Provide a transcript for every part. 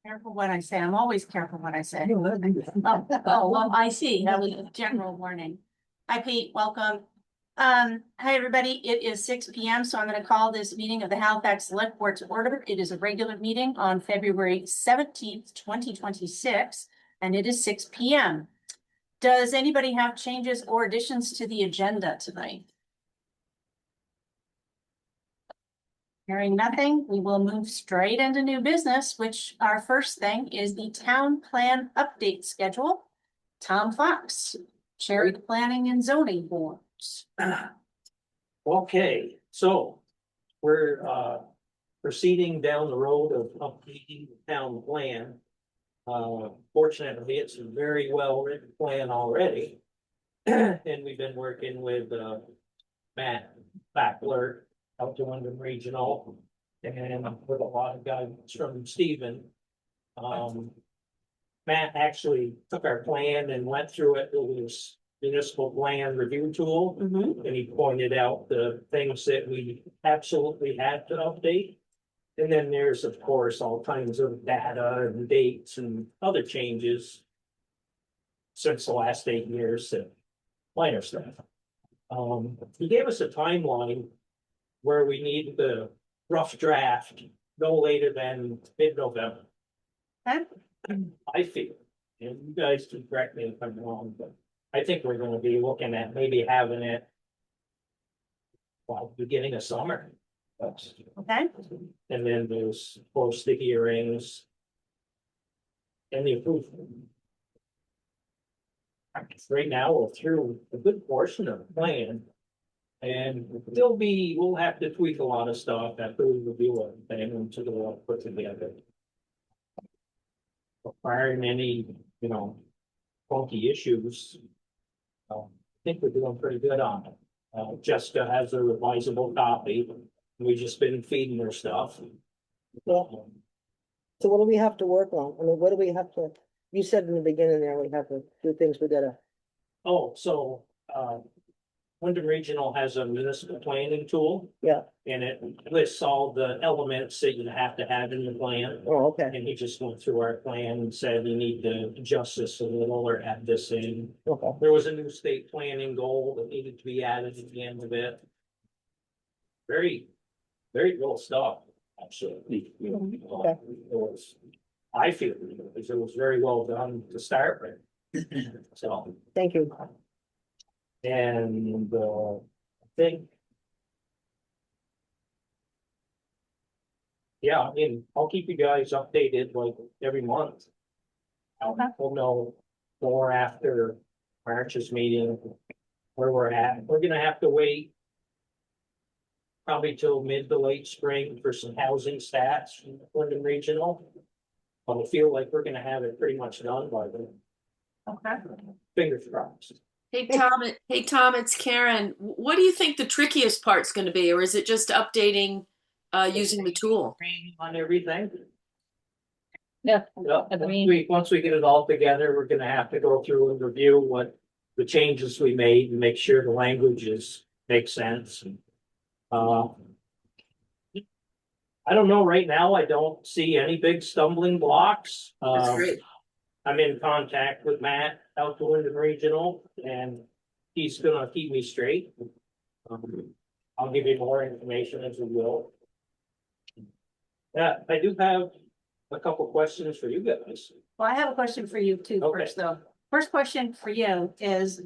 Careful what I say. I'm always careful what I say. Well, I see. That was a general warning. Hi, Pete. Welcome. Hi, everybody. It is 6 p.m., so I'm going to call this meeting of the Halifax Selectboard to order. It is a regular meeting on February 17th, 2026, and it is 6 p.m. Does anybody have changes or additions to the agenda tonight? Hearing nothing, we will move straight into new business, which our first thing is the town plan update schedule. Tom Fox, Chair of the Planning and Zoning Boards. Okay, so we're proceeding down the road of updating the town plan. Fortunately, it's a very well written plan already. And we've been working with Matt Backler out to Wyndham Regional and with a lot of guidance from Stephen. Matt actually took our plan and went through it with his municipal plan review tool. And he pointed out the things that we absolutely had to update. And then there's, of course, all kinds of data and dates and other changes since the last 8 years and minor stuff. He gave us a timeline where we need the rough draft no later than mid-November. I feel, and you guys can correct me if I'm wrong, but I think we're gonna be looking at maybe having it beginning of summer. Okay. And then there's post the hearings and the approval. Right now, we're through a good portion of the plan. And we'll have to tweak a lot of stuff after we review it and to the put together. Barring any, funky issues. I think we're doing pretty good on it. Jessica has a revisable copy. We've just been feeding her stuff. Well, so what do we have to work on? I mean, what do we have to, you said in the beginning there, we have to do things we gotta. Oh, so, Wyndham Regional has a municipal planning tool. Yeah. And it lists all the elements that you have to have in the plan. Oh, okay. And he just went through our plan and said, you need to adjust this a little or add this in. Okay. There was a new state planning goal that needed to be added at the end of it. Very, very little stuff, absolutely. Okay. I feel it was very well done to start with. So. Thank you. And I think. Yeah, I mean, I'll keep you guys updated like every month. We'll know more after March's meeting where we're at. We're gonna have to wait probably till mid to late spring for some housing stats from Wyndham Regional. I feel like we're gonna have it pretty much done by then. Okay. Fingers crossed. Hey Tom, it's Karen. What do you think the trickiest part's going to be, or is it just updating using the tool? On everything. Yeah. Once we get it all together, we're gonna have to go through and review what the changes we made and make sure the languages make sense. I don't know, right now, I don't see any big stumbling blocks. That's great. I'm in contact with Matt out to Wyndham Regional, and he's gonna keep me straight. I'll give you more information as we will. Yeah, I do have a couple questions for you guys. Well, I have a question for you too, Okay. first though. First question for you is,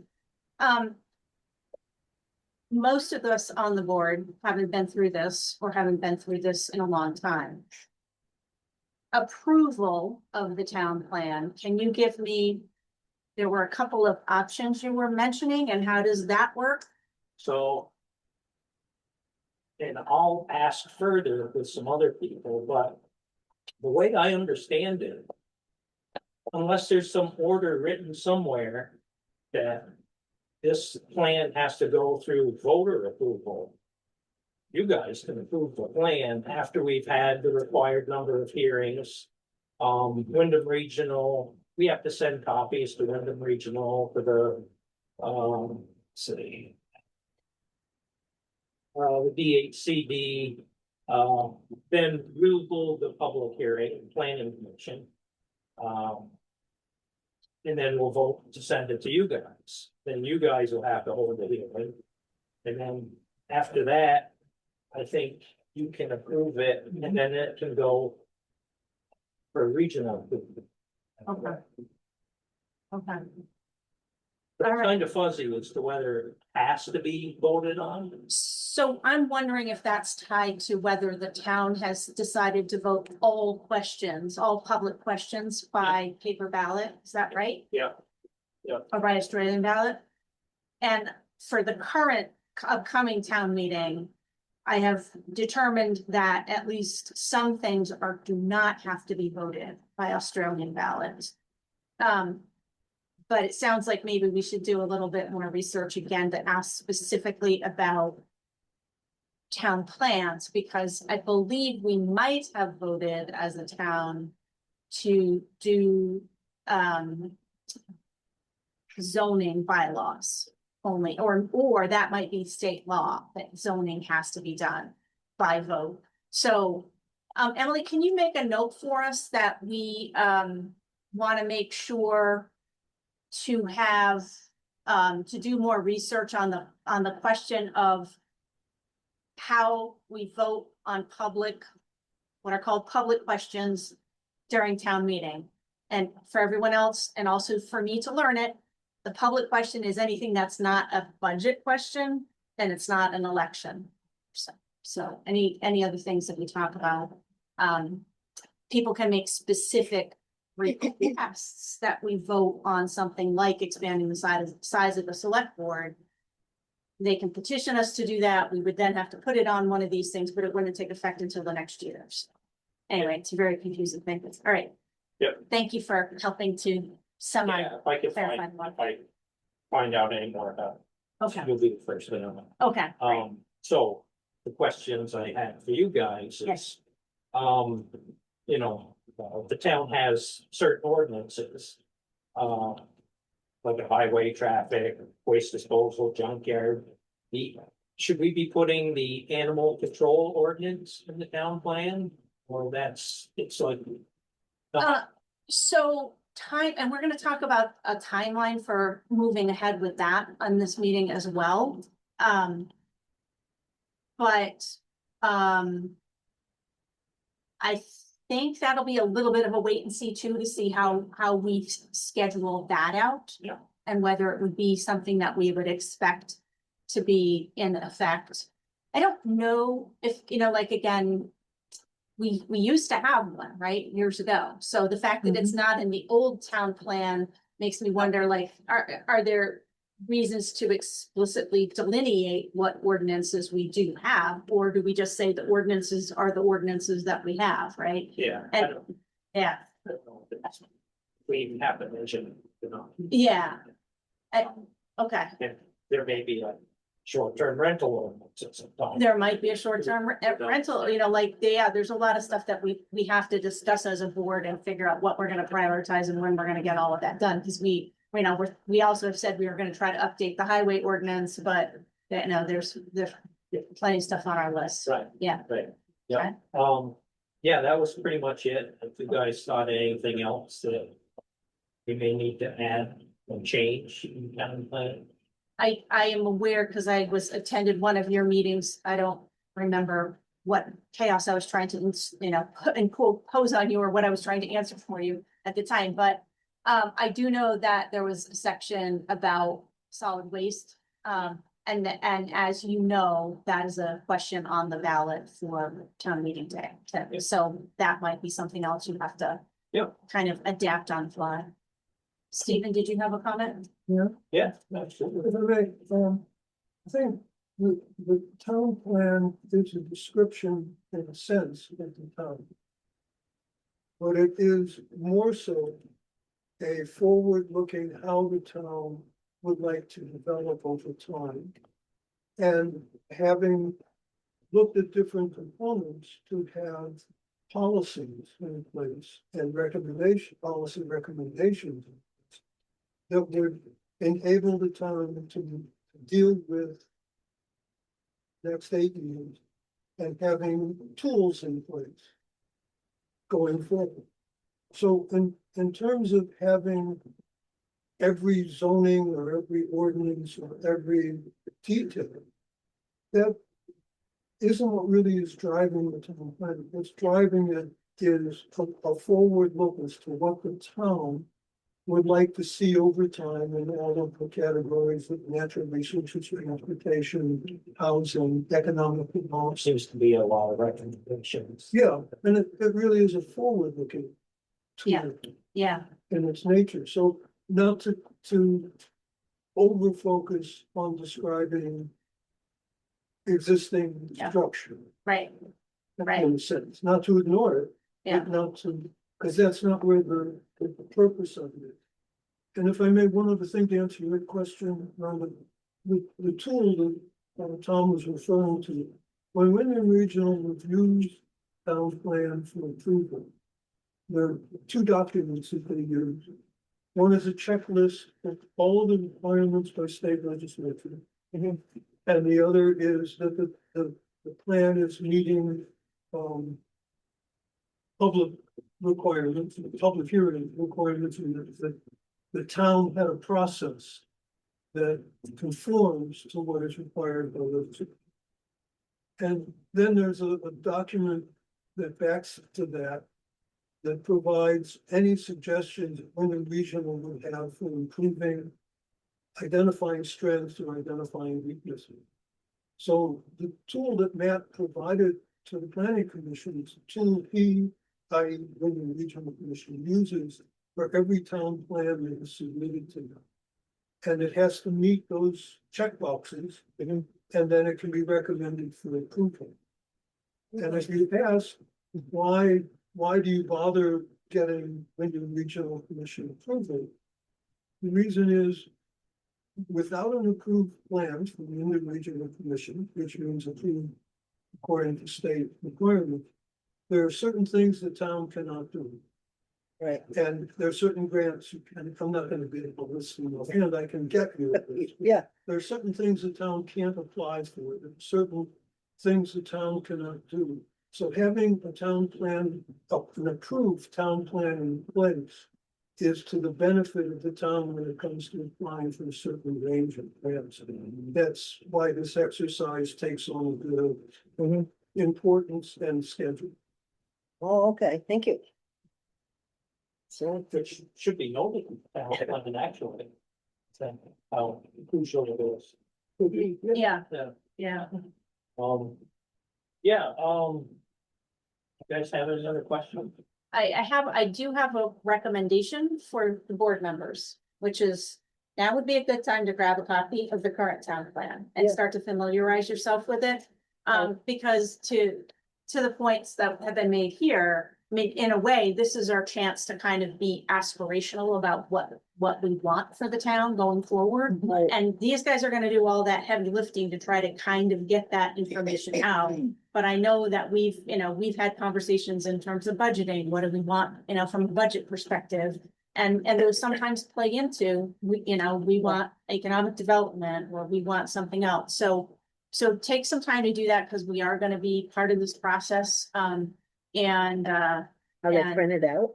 most of us on the board haven't been through this or haven't been through this in a long time. Approval of the town plan, can you give me, there were a couple of options you were mentioning, and how does that work? So. And I'll ask further with some other people, but the way I understand it, unless there's some order written somewhere that this plan has to go through voter approval, you guys can approve the plan after we've had the required number of hearings. Wyndham Regional, we have to send copies to Wyndham Regional for the, the DHCD Then we'll hold the public hearing, planning commission. And then we'll vote to send it to you guys. Then you guys will have to hold the hearing. And then after that, I think you can approve it and then it can go for regional. Okay. Okay. But All it's right. kind of fuzzy as to whether it has to be voted on. So I'm wondering if that's tied to whether the town has decided to vote all questions, all public questions by paper ballot. Is that right? Yeah. Or by Australian ballot? And for the current upcoming town meeting, I have determined that at least some things do not have to be voted by Australian ballot. But it sounds like maybe we should do a little bit more research again to ask specifically about town plans, because I believe we might have voted as a town to do zoning bylaws only, or that might be state law that zoning has to be done by vote. So Emily, can you make a note for us that we want to make sure to have to do more research on the question of how we vote on what are called public questions during town meeting. And for everyone else, and also for me to learn it, the public question is anything that's not a budget question, and it's not an election. So any other things that we talk about, people can make specific requests that we vote on something like expanding the size of the select board. They can petition us to do that. We would then have to put it on one of these things, but it wouldn't take effect until the next year. So anyway, it's a very confusing thing. All right. Yep. Thank you for helping to semi. Yeah, if I can clarify find, more. if I find out any more about it, Okay, you'll be the first to know. okay. Great. So the questions I had for you guys Yes. is, you know, the town has certain ordinances. Like a highway traffic, waste disposal, junkyard. Should we be putting the animal control ordinance in the town plan? Or it's like. So time, and we're gonna talk about a timeline for moving ahead with that on this meeting as well. But I think that'll be a little bit of a wait and see too, to see how we schedule that out. Yeah. And whether it would be something that we would expect to be in effect. I don't know if, like, again, we used to have one, right, years ago. So the fact that it's not in the old town plan makes me wonder, like, are there reasons to explicitly delineate what ordinances we do have, or do we just say the ordinances are the ordinances that we have, right? Yeah. And- I don't Yeah, know if it's- We even have to mention, yeah. Okay, there may be a short-term rental ordinance. there might be a short-term rental, there's a lot of stuff that we have to discuss as a board and figure out what we're gonna prioritize and when we're gonna get all of that done, because we also have said we were gonna try to update the highway ordinance, but there's plenty of stuff on our list. Right. Yeah. Right, yeah, yeah, that was pretty much it. If you guys thought of anything else that you may need to add and change in town plan. I am aware, because I attended one of your meetings. I don't remember what chaos I was trying to, put and pose on you, or what I was trying to answer for you at the time, but I do know that there was a section about solid waste. And as you know, that is a question on the ballot for town meeting day. So that might be something else you have to kind of adapt on fly. Stephen, did you have a comment? Yeah, absolutely. If I may, I think the town plan is a description in a sense of the town. But it is more so a forward-looking how the town would like to develop over time. And having looked at different components to have policies in place and policy recommendations that would enable the town to deal with next 8 years and having tools in place going forward. So in terms of having every zoning or every ordinance or every detail, that isn't what really is driving the town plan. What's driving it is a forward look as to what the town would like to see over time in all of the categories of natural resources, transportation, housing, economic development. Seems to be a lot of recommendations. Yeah, and it really is a forward looking Yeah. tool Yeah, in its nature. So not to over focus on describing existing Yeah. structure. right, Right. In a sense, not to ignore it, yeah, but not to, because that's not where the purpose of it is. And if I may, one other thing to answer your question, around the tool that Tom was referring to, when Wyndham Regional reviews town plan for approval, there are two documents that they use. One is a checklist of all of the requirements by state legislature. Mhm. And the other is that the plan is meeting, public requirements, public hearing requirements, and that the town had a process that conforms to what is required by the. And then there's a document that backs to that, that provides any suggestions when the regional would have for improving, identifying strengths or identifying weaknesses. So the tool that Matt provided to the planning commission is a tool i.e. when the regional commission uses for every town plan that is submitted to them. And it has to meet those checkboxes, and then it can be recommended for approval. And if you ask, why do you bother getting Wyndham Regional Commission approval? The reason is, without an approved plan from the Wyndham Regional Commission, which means approved according to state requirement, there are certain things the town cannot do. Right, And there are certain grants, and I'm not gonna be able to list them offhand, I can get you. this. yeah, There are certain things the town can't apply for, there are certain things the town cannot do. So having a town plan, an approved town plan in place is to the benefit of the town when it comes to applying for a certain range of grants. That's why this exercise takes on the Mhm. importance and schedule. Oh, okay, thank you. So, Which should be noted, on actually. So, how crucial it is. yeah, Yeah, yeah. um, yeah, you guys have another question? I do have a recommendation for the board members, which is now would be a good time to grab a copy of the current town plan and Yeah. start to familiarize yourself with it. Because to the points that have been made here, I mean, in a way, this is our chance to kind of be aspirational about what we want for the town going forward. right, And these guys are gonna do all that heavy lifting to try to kind of get that information out. But I know that we've had conversations in terms of budgeting, what do we want, from a budget perspective? And those sometimes play into, we want economic development, or we want something else. So take some time to do that, because we are gonna be part of this process. are they And- printed out?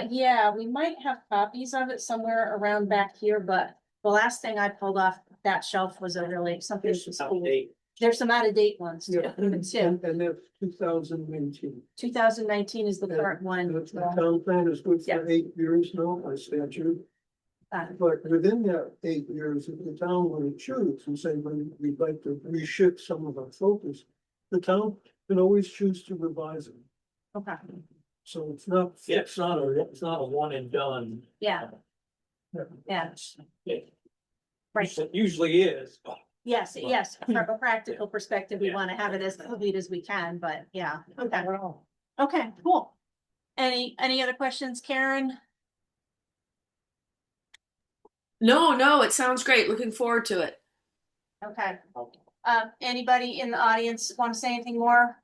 Yeah, we might have copies of it somewhere around back here, but the last thing I pulled off that shelf was something. There's some update. There's some out-of-date ones too, Yeah, too. and that's 2019. 2019 is the current one. The town plan is good Yeah. for 8 years now by statute, Uh, but within that 8 years, if the town were to choose and say, well, we'd like to reshift some of our focus, the town can always choose to revise it. Okay, So it's not Yeah, fixed. it's not a one and done. yeah, Yeah. yeah, It right. usually is. Yes, from a practical perspective, we Yeah. want to have it as complete as we can, but yeah, okay, Wow. okay, cool. Any other questions, Karen? No, it sounds great. Looking forward to it. Okay. Anybody in the audience want to say anything more?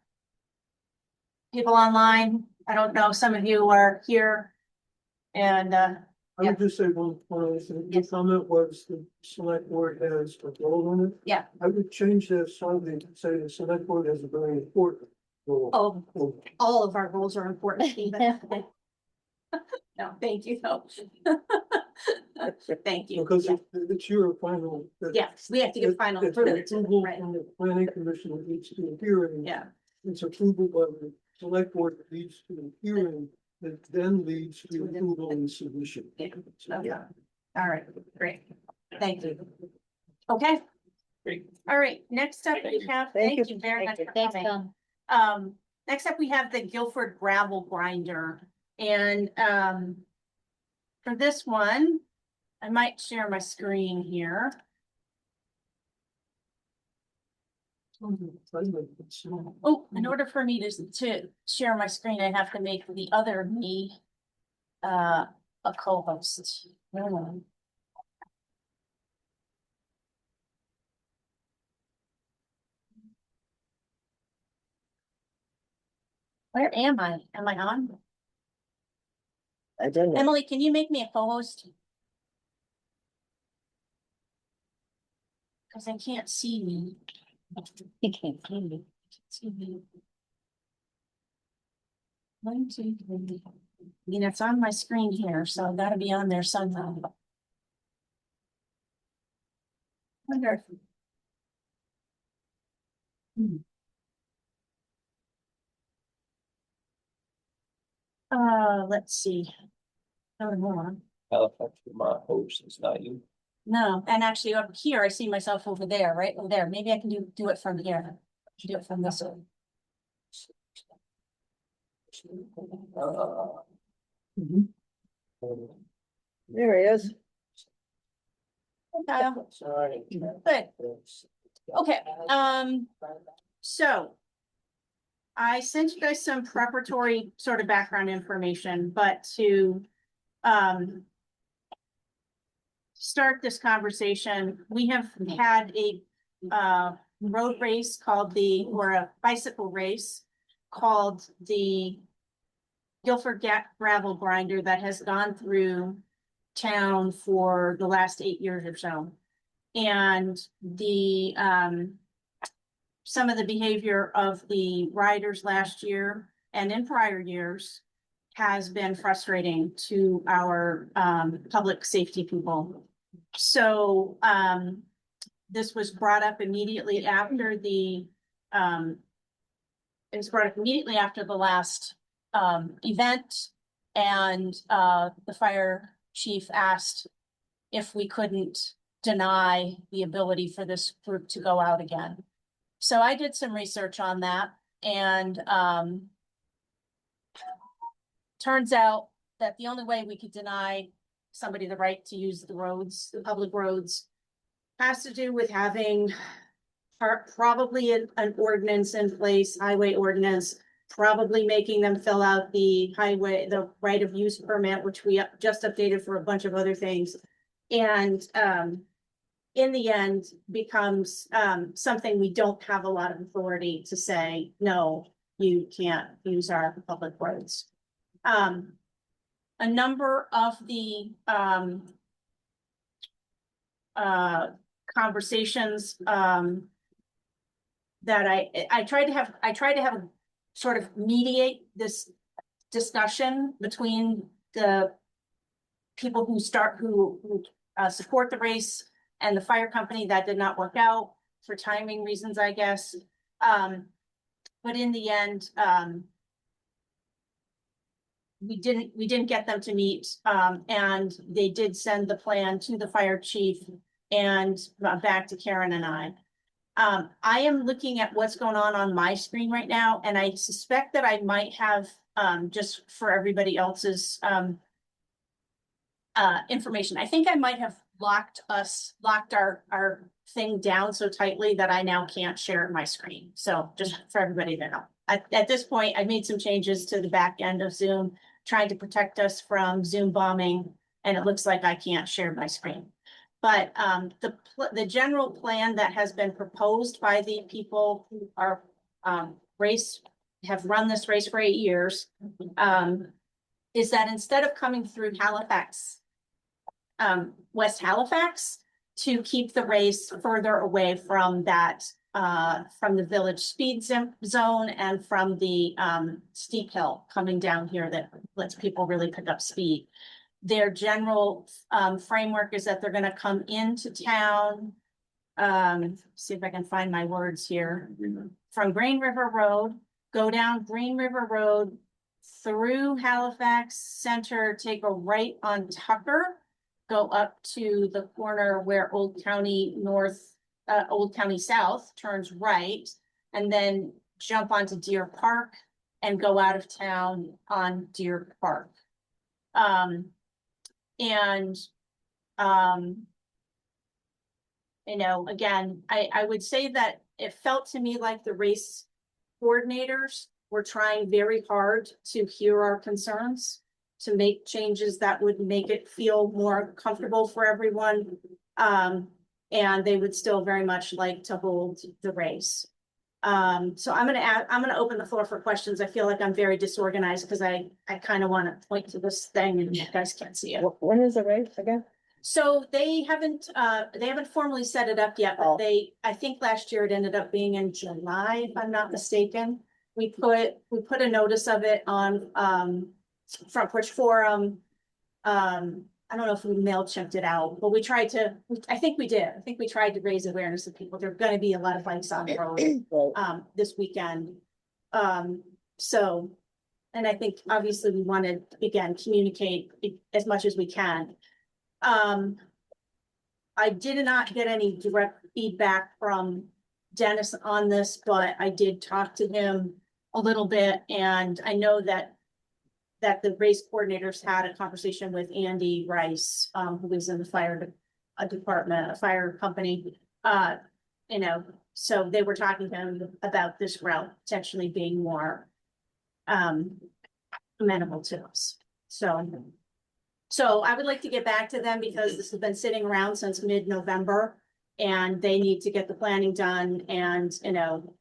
People online, I don't know, some of you are here. And I would just say one other thing. The Yes. comment was the select board has a role in it. Yeah. I would change that slightly to say the select board has a very important role. Oh, Oh, all of our goals are important, Stephen. No, thank you, no. Thank you. Because Yeah. it's your final. Yes, we have to get final It's approval. approval Right. from the planning commission that leads to a hearing. Yeah, It's approval by the select board that leads to a hearing that then leads to To the- approval and submission. yeah, okay. All right, great, thank you. Okay. Great. All right, next up we have, Thank thank you. you very much for Thanks, coming. Tom. Next up, we have the Guilford gravel grinder. And, for this one, I might share my screen here. Oh, in order for me to share my screen, I have to make the other me, a co-host. Where am I? Am I on? I don't know. Emily, can you make me a co-host? Cause I can't see me. He can't see me. See me. 1, 2, 3. I mean, it's on my screen here, so I've gotta be on there somehow. Wonder if. Let's see. Oh, hold on. Halifax, Vermont host, it's not you. No, and actually up here, I see myself over there, right over there. Maybe I can do it from here. Do it from this one. There he is. Sorry. Good. Okay, so. I sent you guys some preparatory sort of background information, but to, start this conversation, we have had a, road race called or a bicycle race called the Guilford Gravel Grinder that has gone through town for the last 8 years or so. And the, some of the behavior of the riders last year and in prior years has been frustrating to our public safety people. So this was brought up immediately after the last event, and the fire chief asked if we couldn't deny the ability for this group to go out again. So I did some research on that, and turns out that the only way we could deny somebody the right to use the roads, the public roads, has to do with having probably an ordinance in place, highway ordinance, probably making them fill out the right of use permit, which we just updated for a bunch of other things. And in the end becomes something we don't have a lot of authority to say, no, you can't use our public roads. A number of the conversations that I tried to have a sort of mediate this discussion between the people who support the race and the fire company. That did not work out for timing reasons, I guess. But in the end, we didn't get them to meet, and they did send the plan to the fire chief and back to Karen and I. I am looking at what's going on my screen right now, and I suspect that I might have, just for everybody else's information, I think I might have locked our thing down so tightly that I now can't share my screen. So just for everybody to know. At this point, I made some changes to the back end of Zoom, trying to protect us from Zoom bombing, and it looks like I can't share my screen. But the general plan that has been proposed by the people who are have run this race for 8 years, is that instead of coming through Halifax West Halifax to keep the race further away from that, from the village speed zone and from the, steep hill coming down here that lets people really pick up speed. Their general, framework is that they're gonna come into town. See if I can find my words here. From Green River Road, go down Green River Road through Halifax Center, take a right on Tucker, go up to the corner where Old County North, Old County South turns right, and then jump onto Deer Park and go out of town on Deer Park. And, you know, again, I would say that it felt to me like the race coordinators were trying very hard to hear our concerns, to make changes that would make it feel more comfortable for everyone. And they would still very much like to hold the race. So I'm gonna open the floor for questions. I feel like I'm very disorganized because I kind of want to point to this thing and you guys can't see it. When is the race again? So they haven't formally set it up yet, Oh. but I think last year it ended up being in July, if I'm not mistaken. We put a notice of it on, Front Porch Forum. I don't know if we MailChimped it out, but I think we did. I think we tried to raise awareness of people. There are gonna be a lot of bikes on the road, Right. this weekend. So, and I think obviously we wanted, again, communicate as much as we can. I did not get any direct feedback from Dennis on this, but I did talk to him a little bit, and I know that the race coordinators had a conversation with Andy Rice, who is in the fire department, a fire company. You know, so they were talking to him about this route potentially being more amenable to us. So I would like to get back to them because this has been sitting around since mid-November and they need to get the planning done and, you know,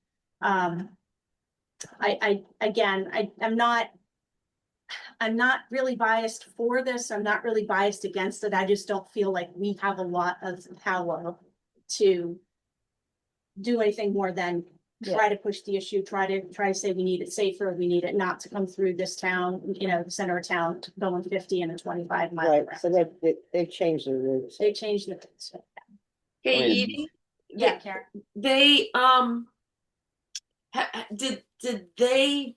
I'm not really biased for this. I'm not really biased against it. I just don't feel like we have a lot of power to do anything more than try to push the issue, try to say we need it safer, we need it not to come through this town, you know, the center of town, going 50 and a 25 mile. Right, so they've changed the rules. They changed the. Hey, I mean- Edie, Yeah, Karen. they did they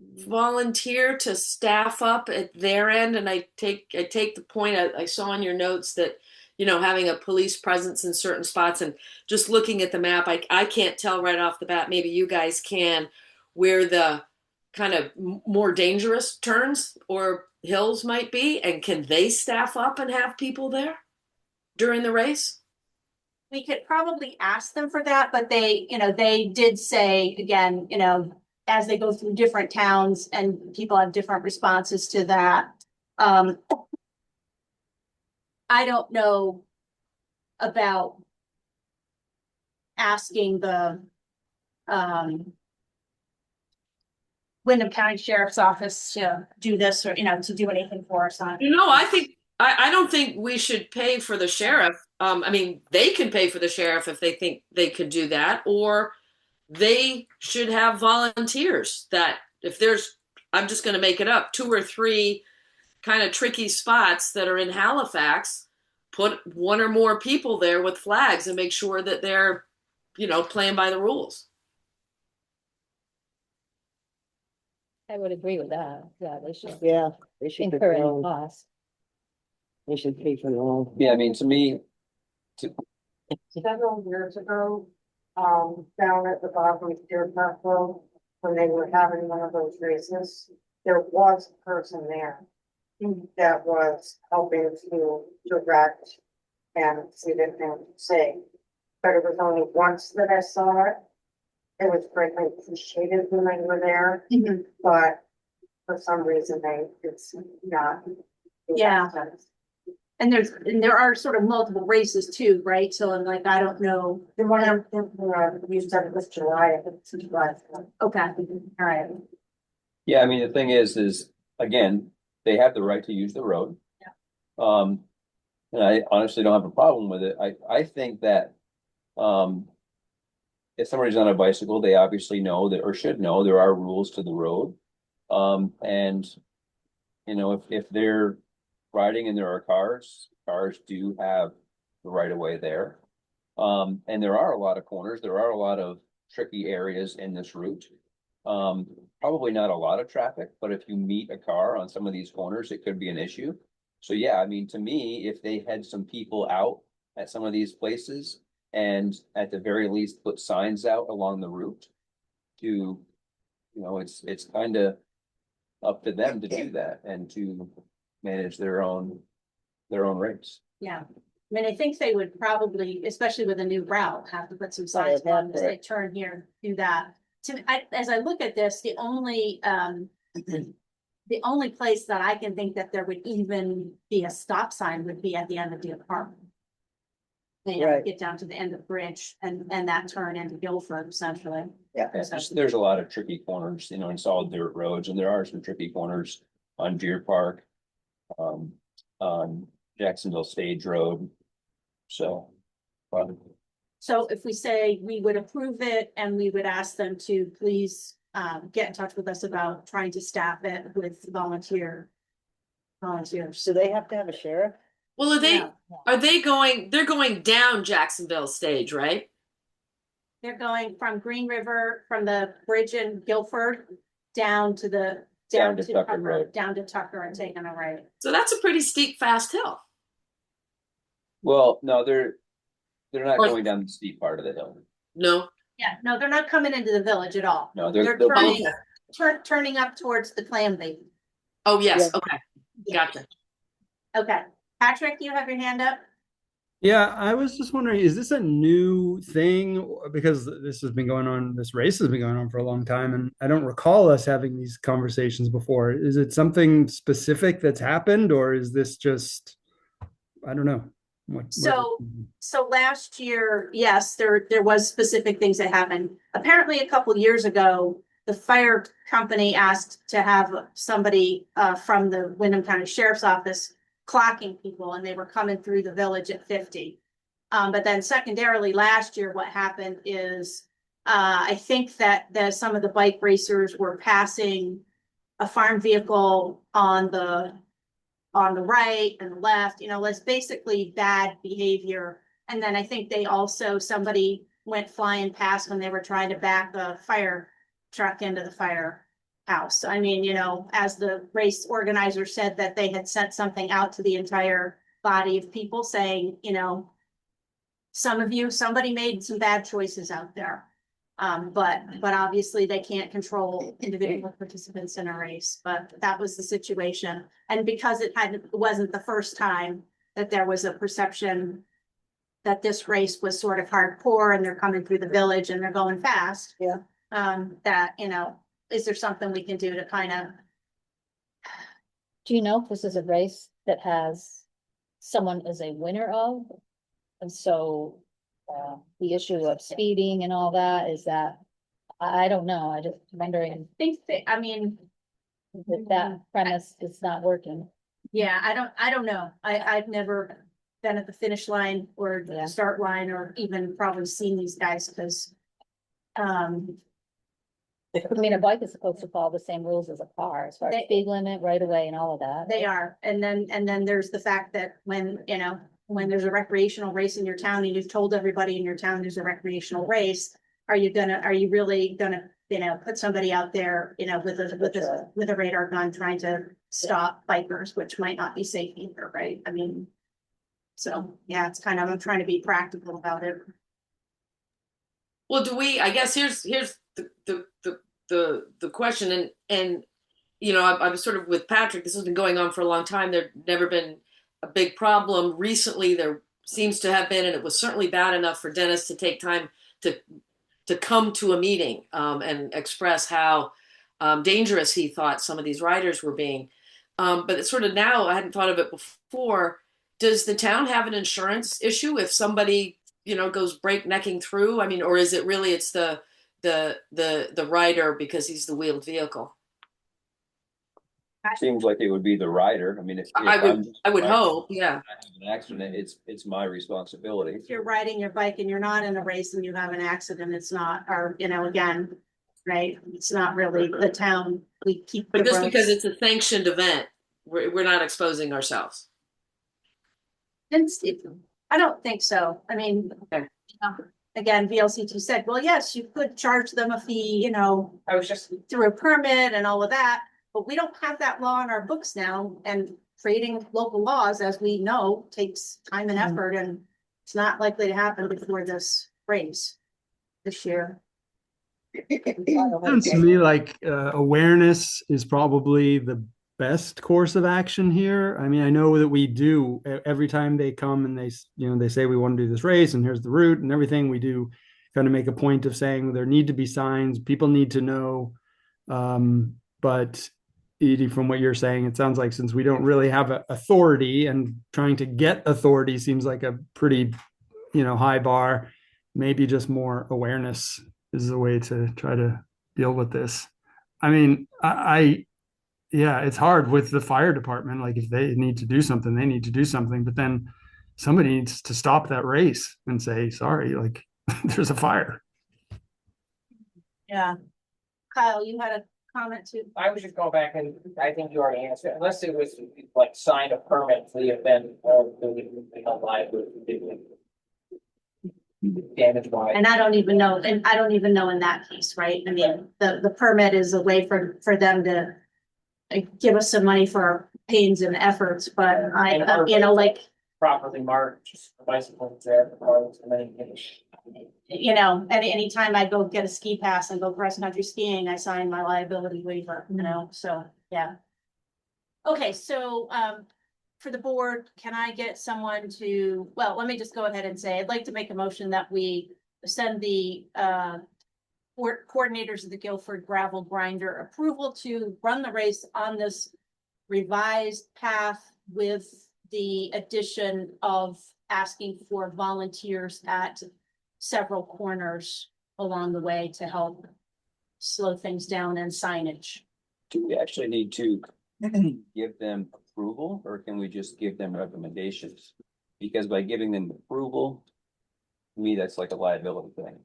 volunteer to staff up at their end? And I take the point I saw in your notes that, you know, having a police presence in certain spots, and just looking at the map, I can't tell right off the bat, maybe you guys can, where the kind of more dangerous turns or hills might be, and can they staff up and have people there during the race? We could probably ask them for that, but they did say, again, you know, as they go through different towns and people have different responses to that. I don't know about asking the Wyndham County Sheriff's Office to do this or, you know, to do anything for us on. No, I don't think we should pay for the sheriff. I mean, they can pay for the sheriff if they think they could do that, or they should have volunteers that if there's, I'm just going to make it up, 2 or 3 kind of tricky spots that are in Halifax, put 1 or more people there with flags and make sure that they're, you know, playing by the rules. I would agree with that. Yeah, they should Yeah, they should pay incur for any their own, cost. they should pay for their own. Yeah, I mean, to me, Several years ago, down at the bottom of Deer Park Road, when they were having one of those races, there was a person there that was helping to direct and see that and say, but it was only once that I saw it. It was greatly appreciated when they were there, but for some reason it's not. Yeah. And there are sort of multiple races too, right? So I'm like, I don't know. The one you said it was July, I think it's July. Okay, all right. yeah, I mean, the thing is again, they have the right to use the road. And I honestly don't have a problem with it. I think that, if somebody's on a bicycle, they obviously know that, or should know, there are rules to the road. And, if they're riding and there are cars do have the right of way there. And there are a lot of corners, there are a lot of tricky areas in this route. Probably not a lot of traffic, but if you meet a car on some of these corners, it could be an issue. So yeah, I mean, to me, if they had some people out at some of these places and at the very least put signs out along the route to, it's kind of up to them to do that and to manage their own rates. Yeah, I mean, I think they would probably, especially with a new route, have to put some signs they'd have on as to. they turn here, do that. As I look at this, the only place that I can think that there would even be a stop sign would be at the end of the apartment. Right. Get down to the end of the bridge and that turn into Guilford essentially. Yeah. There's a lot of tricky corners, in solid dirt roads, and there are some tricky corners on Deer Park, on Jacksonville Stage Road. So, So if we say we would approve it and we would ask them to please get in touch with us about trying to staff it with volunteers. So they have to have a sheriff? Well, Yeah. they're going down Jacksonville Stage, right? They're going from Green River, from the bridge in Guilford, down to Tucker Road. down to Tucker and taking a right. So that's a pretty steep, fast hill. well, no, they're not Or- going down the steep part of the hill. No. Yeah, no, they're not coming into the village at all. No, They're they'll turning, Okay. turning up towards the clam bait. Oh, yes. Yeah. Okay. Gotcha. Okay, Patrick, you have your hand up? Yeah, I was just wondering, is this a new thing? Because this has been going on, this race has been going on for a long time, and I don't recall us having these conversations before. Is it something specific that's happened, or is this just, I don't know. So last year, yes, there was specific things that happened. Apparently, a couple years ago, the fire company asked to have somebody from the Wyndham County Sheriff's Office clocking people, and they were coming through the village at 50. But then secondarily, last year, what happened is I think that some of the bike racers were passing a farm vehicle on the right and the left, it's basically bad behavior. And then I think somebody went flying past when they were trying to back a fire truck into the firehouse. I mean, as the race organizer said that they had sent something out to the entire body of people saying, somebody made some bad choices out there. But obviously they can't control individual participants in a race, but that was the situation. And because it wasn't the first time that there was a perception that this race was sort of hardcore and they're coming through the village and they're going fast. Yeah. That, is there something we can do to kind of, Do you know if this is a race that has someone as a winner of? And so the issue of speeding and all that, is that, I don't know, I just wondering if that premise is not working. yeah, I don't know. I've never been at the finish line or Yeah. the start line or even probably seen these guys because I mean, a bike is supposed to follow the same rules as a car, as far as They- speed limit, right away and all of that. they are. And then there's the fact that when there's a recreational race in your town and you've told everybody in your town there's a recreational race, are you really gonna, put somebody out there, with a radar gun trying to stop bikers, which might not be safe either, right? I mean, so, yeah, it's kind of, I'm trying to be practical about it. Well, I guess here's the question, and I was sort of with Patrick, this has been going on for a long time. There's never been a big problem. Recently there seems to have been, and it was certainly bad enough for Dennis to take time to come to a meeting and express how dangerous he thought some of these riders were being. But it's sort of now, I hadn't thought of it before. Does the town have an insurance issue if somebody, goes breaknecking through? I mean, or is it really, it's the rider because he's the wheeled vehicle? seems like it would be the rider. I mean, if I I'm would, I would riding hope, yeah. and I have an accident, it's my responsibility. If you're riding your bike and you're not in a race and you have an accident, it's not, or, you know, again, right? It's not really the town. We keep the But just because roads. it's a sanctioned event, we're not exposing ourselves. I don't think so. I mean, Okay. you know, again, VLCT said, well, yes, you could charge them a fee, you know, I was just, through a permit and all of that, but we don't have that law in our books now, and creating local laws, as we know, takes time and effort, and it's not likely to happen before this race this year. Sounds to me like awareness is probably the best course of action here. I mean, I know that we do every time they come and they say we want to do this race and here's the route and everything. We do kind of make a point of saying there need to be signs, people need to know. But Edie, from what you're saying, it sounds like since we don't really have authority, and trying to get authority seems like a pretty, high bar. Maybe just more awareness is the way to try to deal with this. I mean, yeah, it's hard with the fire department. Like if they need to do something, they need to do something, but then somebody needs to stop that race and say, sorry, like there's a fire. Yeah. Kyle, you had a comment too? I was just going back and I think you already answered, unless it was like signed a permit for the event of the liability. Damage wise. And I don't even know in that case, right? I mean, the permit is a way for them to give us some money for our pains and efforts, but like, Properly marked bicycles there, cars, and then anytime I go get a ski pass and go cross country skiing, I sign my liability waiver, so, yeah. Okay, so, for the board, can I get someone to, well, let me just go ahead and say, I'd like to make a motion that we send the, coordinators of the Guilford Gravel Grinder approval to run the race on this revised path with the addition of asking for volunteers at several corners along the way to help slow things down and signage. Do we actually need to give them approval, or can we just give them recommendations? Because by giving them approval, to me, that's like a liability thing.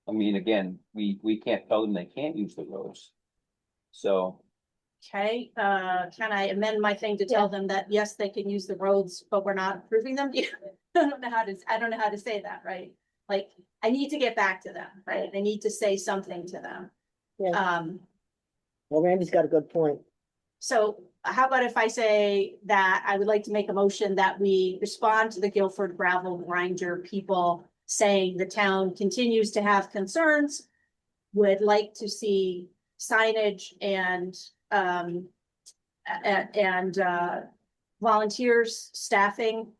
I mean, again, we can't tell them they can't use the roads. So. Okay, can I amend my thing to tell them that, yes, they can use the roads, but we're not approving them? I don't know how to say that, right? Like, I need to get back to them, right? I need to say something to them. Yeah. Well, Randy's got a good point. So how about if I say that I would like to make a motion that we respond to the Guilford Gravel Grinder people saying the town continues to have concerns, would like to see signage and volunteers, staffing,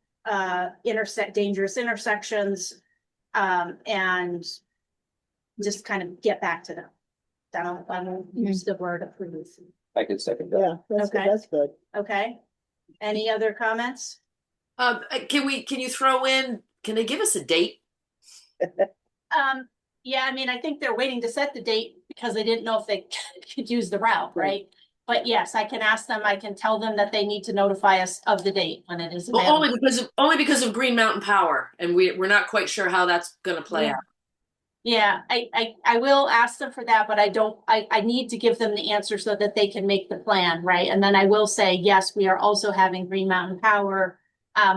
dangerous intersections, and just kind of get back to them. I don't use the word approve. I could second that. Yeah, that's good. Okay. That's good. Okay. Any other comments? Can you throw in, can they give us a date? Yeah, I mean, I think they're waiting to set the date because they didn't know if they could use the route, right? But yes, I can ask them, I can tell them that they need to notify us of the date when it is Well, available. only because of Green Mountain Power, and we're not quite sure how that's going to play out. Yeah, I will ask them for that, but I need to give them the answer so that they can make the plan, right? And then I will say, yes, we are also having Green Mountain Power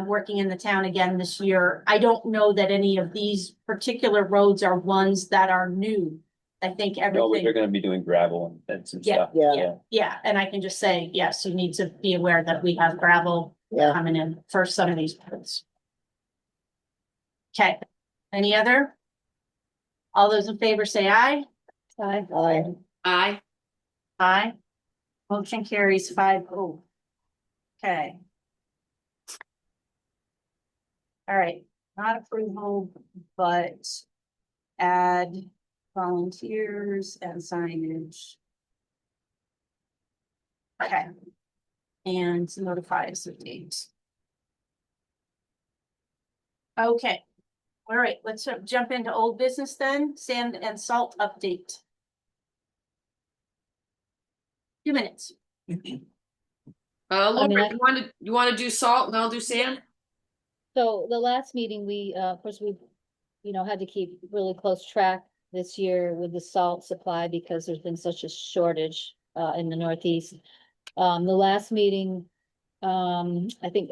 working in the town again this year. I don't know that any of these particular roads are ones that are new. I think No, everything. they're gonna be doing gravel and some Yeah, stuff. yeah, and I can just say, yes, you need to be aware that we have gravel coming in for some of these roads. Okay, any other? All those in favor say aye. Aye. Aye. Aye. Motion carries 5-0. Okay. All right, not approval, but add volunteers and signage. Okay. And notify us of dates. Okay. All right, let's jump into old business then. Sand and salt update. few minutes. I mean, Laura, you want to do salt and I'll do sand? So the last meeting, we, of course, we, had to keep really close track this year with the salt supply because there's been such a shortage, in the Northeast. The last meeting, I think,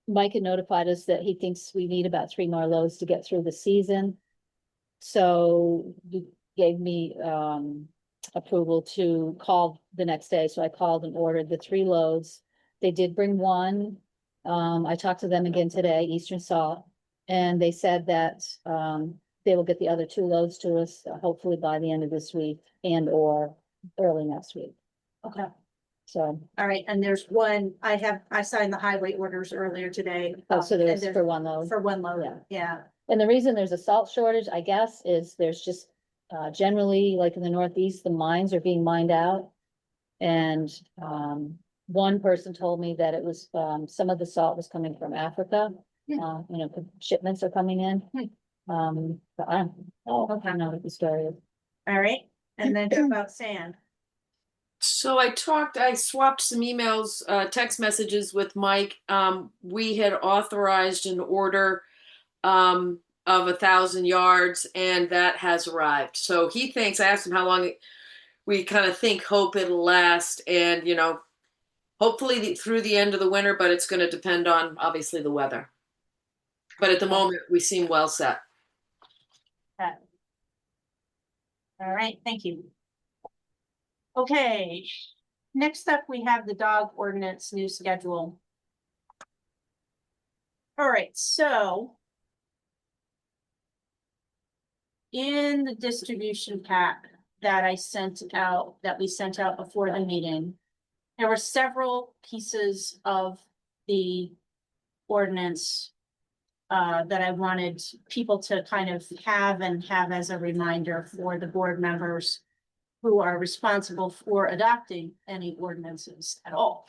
Mike had notified us that he thinks we need about 3 more loads to get through the season. So he gave me, approval to call the next day. So I called and ordered the 3 loads. They did bring one. I talked to them again today, Eastern Salt, and they said that, they will get the other 2 loads to us, hopefully by the end of this week and or early next week. Okay. So, All right, and there's one, I signed the highway orders earlier today. so and there's for 1 load. For 1 load, Yeah. yeah. And the reason there's a salt shortage, I guess, is there's just, generally, like in the Northeast, the mines are being mined out. And, one person told me that it was, some of the salt was coming from Africa. Shipments are coming in. But I don't know what the story is. All right, and then how about sand? So I swapped some emails, text messages with Mike. We had authorized an order of 1,000 yards, and that has arrived. So he thinks, I asked him how long we kind of hope it'll last, and hopefully through the end of the winter, but it's going to depend on obviously the weather. But at the moment, we seem well set. Okay. All right, thank you. Okay, next up, we have the dog ordinance new schedule. All right, so in the distribution pack that we sent out before the meeting, there were several pieces of the ordinance that I wanted people to kind of have as a reminder for the board members who are responsible for adopting any ordinances at all.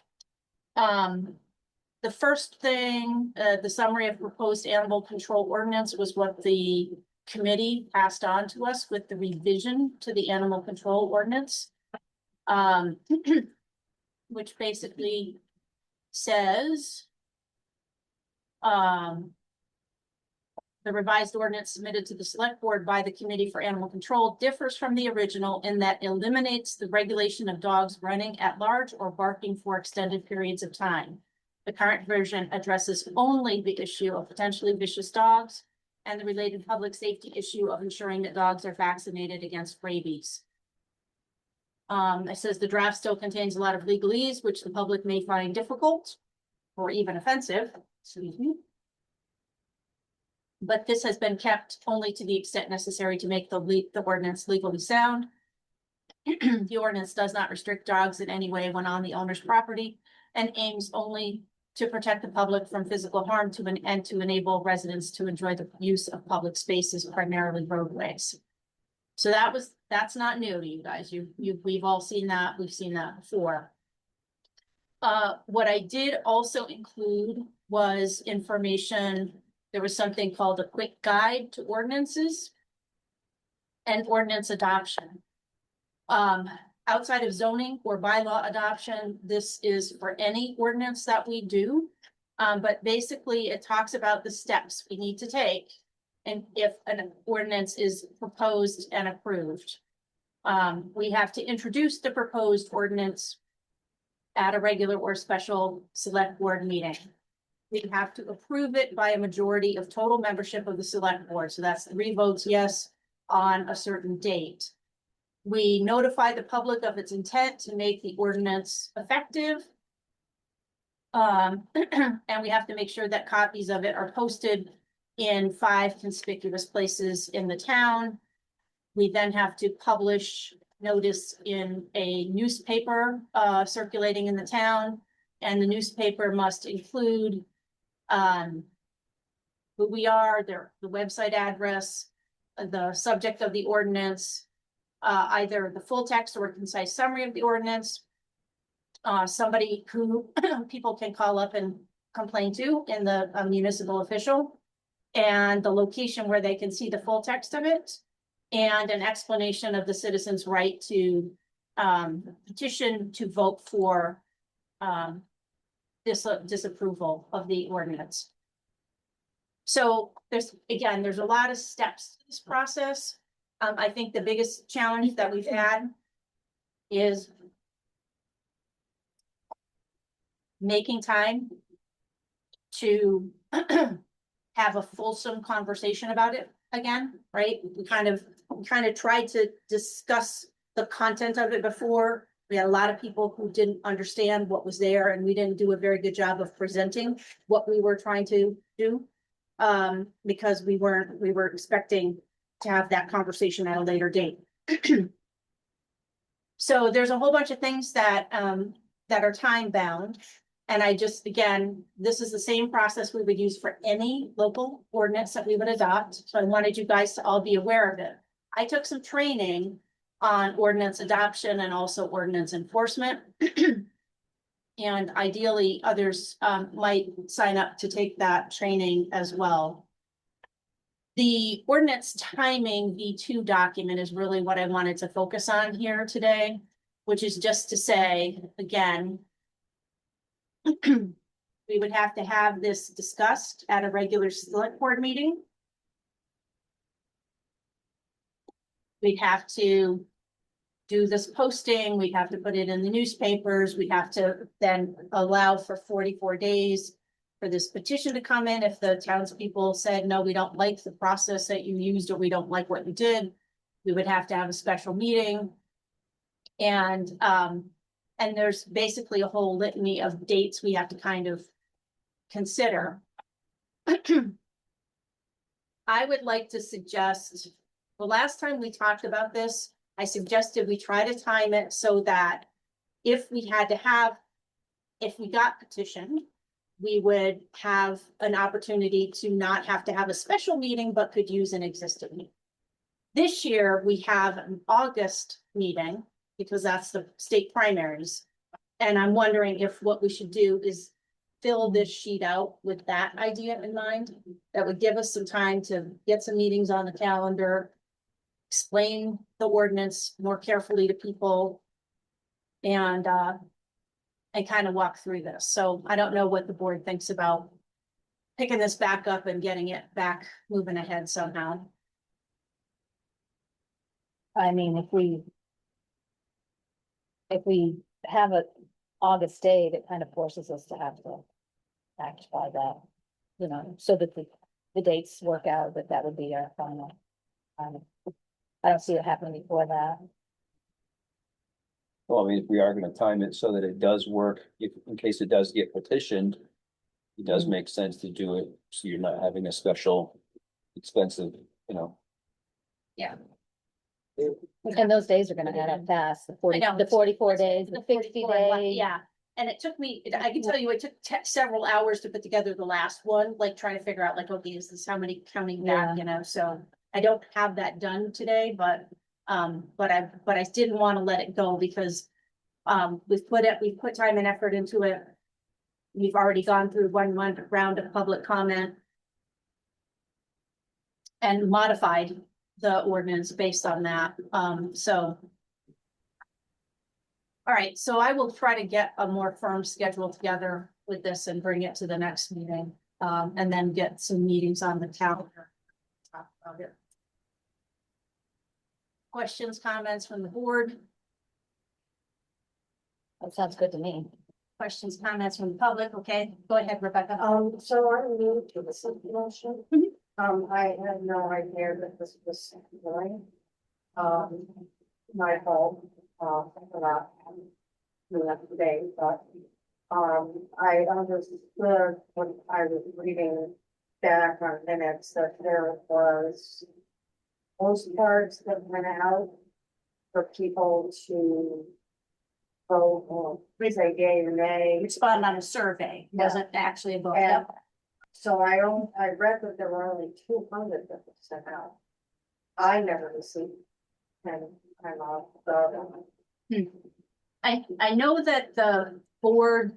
The first thing, the summary of proposed animal control ordinance was what the committee passed on to us with the revision to the animal control ordinance. Which basically says, the revised ordinance submitted to the select board by the Committee for Animal Control differs from the original in that eliminates the regulation of dogs running at large or barking for extended periods of time. The current version addresses only the issue of potentially vicious dogs and the related public safety issue of ensuring that dogs are vaccinated against rabies. It says the draft still contains a lot of legalese, which the public may find difficult or even offensive. Excuse me. But this has been kept only to the extent necessary to make the ordinance legally sound. The ordinance does not restrict dogs in any way when on the owner's property and aims only to protect the public from physical harm and to enable residents to enjoy the use of public spaces, primarily roadways. So that's not new to you guys. We've all seen that. We've seen that before. What I did also include was information. There was something called a quick guide to ordinances and ordinance adoption. Outside of zoning or bylaw adoption, this is for any ordinance that we do. But basically it talks about the steps we need to take. And if an ordinance is proposed and approved, we have to introduce the proposed ordinance at a regular or special select board meeting. We have to approve it by a majority of total membership of the select board. So that's 3 votes yes on a certain date. We notify the public of its intent to make the ordinance effective. And we have to make sure that copies of it are posted in 5 conspicuous places in the town. We then have to publish notice in a newspaper circulating in the town, and the newspaper must include who we are, the website address, the subject of the ordinance, either the full text or a concise summary of the ordinance, somebody who people can call up and complain to in the municipal official, and the location where they can see the full text of it, and an explanation of the citizen's right to petition to vote for disapproval of the ordinance. So there's a lot of steps to this process. I think the biggest challenge that we've had is making time to have a fulsome conversation about it again, right? We kind of tried to discuss the content of it before. We had a lot of people who didn't understand what was there, and we didn't do a very good job of presenting what we were trying to do. Because we were expecting to have that conversation at a later date. So there's a whole bunch of things that are time bound. And again, this is the same process we would use for any local ordinance that we would adopt. So I wanted you guys to all be aware of it. I took some training on ordinance adoption and also ordinance enforcement. And ideally, others might sign up to take that training as well. The ordinance timing V2 document is really what I wanted to focus on here today, which is just to say, again, we would have to have this discussed at a regular select board meeting. We'd have to do this posting, we'd have to put it in the newspapers, we'd have to then allow for 44 days for this petition to come in. If the townspeople said, no, we don't like the process that you used, or we don't like what you did, we would have to have a special meeting. And there's basically a whole litany of dates we have to kind of consider. I would like to suggest, the last time we talked about this, I suggested we try to time it so that if we got petitioned, we would have an opportunity to not have to have a special meeting, but could use an existing meeting. This year, we have an August meeting because that's the state primaries. And I'm wondering if what we should do is fill this sheet out with that idea in mind. That would give us some time to get some meetings on the calendar, explain the ordinance more carefully to people, and kind of walk through this. So I don't know what the board thinks about picking this back up and getting it back moving ahead somehow. I mean, if we have an August date, it kind of forces us to have to act by that, you know, so that the dates work out, that would be our final. I don't see it happening before that. Well, I mean, if we are gonna time it so that it does work, if, in case it does get petitioned, it does make sense to do it, so you're not having a special expensive, you know. Yeah. And those days are gonna add up fast, the 44 days, the 60 days. Yeah, and it took me, I can tell you, it took several hours to put together the last one, like trying to figure out like, okay, is this how many counting back, you know, so I don't have that done today, but I didn't want to let it go because we've put time and effort into it. We've already gone through one round of public comment and modified the ordinance based on that. So. All right, so I will try to get a more firm schedule together with this and bring it to the next meeting, and then get some meetings on the calendar. Talk about it. Questions, comments from the board? That sounds good to me. Questions, comments from the public? Okay, go ahead, Rebecca. So I'm new to the situation. I had no idea that this was going. My fault, for not doing that today, but, I understood when I was reading back on minutes that there was postcards that went out for people to vote, say yay or nay. Respond on a survey, wasn't actually a vote. And so I read that there were only 200 that were sent out. I never received any time off, so. I know that the board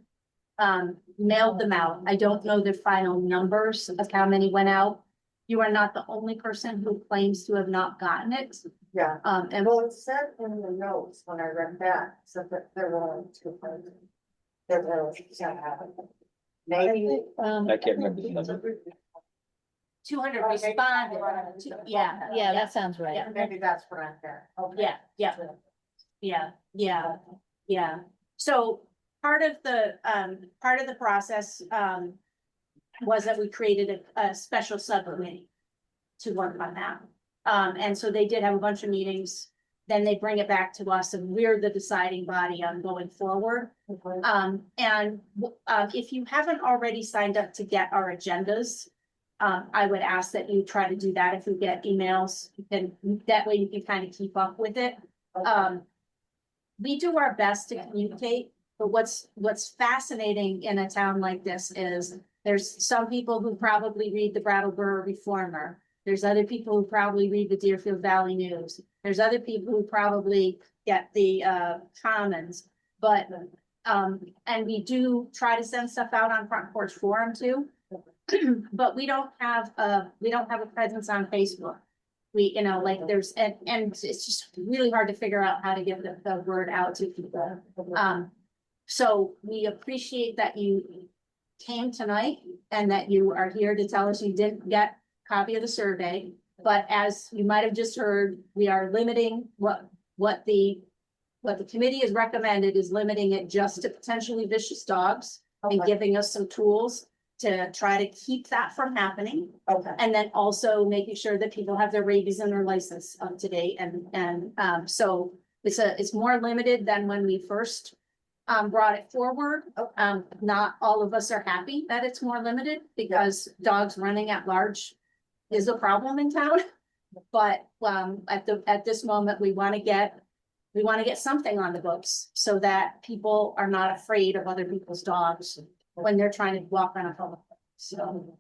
mailed them out. I don't know the final numbers of how many went out. You are not the only person who claims to have not gotten it. Yeah, And well, it said in the notes when I read that, so that there were only 2 persons. There were, maybe. I can't remember the number. 200 responded. Yeah. Yeah, that sounds right. Yeah. Maybe that's what I'm there. Yeah, yeah. So part of the process, was that we created a special subcommittee to work on that. And so they did have a bunch of meetings, then they bring it back to us and we're the deciding body on going forward. If you haven't already signed up to get our agendas, I would ask that you try to do that. If you get emails, then that way you can kind of keep up with it. We do our best to communicate, but what's fascinating in a town like this is there's some people who probably read the Brattleboro Reformer. There's other people who probably read the Deerfield Valley News. There's other people who probably get the Commons, but and we do try to send stuff out on Front Porch Forum too. But we don't have a presence on Facebook. We, like there's, and it's just really hard to figure out how to get the word out to people. So we appreciate that you came tonight and that you are here to tell us you didn't get a copy of the survey. But as you might have just heard, we are limiting what the committee has recommended is limiting it just to potentially vicious dogs and giving us some tools to try to keep that from happening. Okay. And then also making sure that people have their rabies and their license up to date. So it's more limited than when we first brought it forward. Not all of us are happy that it's more limited because dogs running at large is a problem in town. But at this moment, we want to get something on the books so that people are not afraid of other people's dogs when they're trying to walk on a public road. So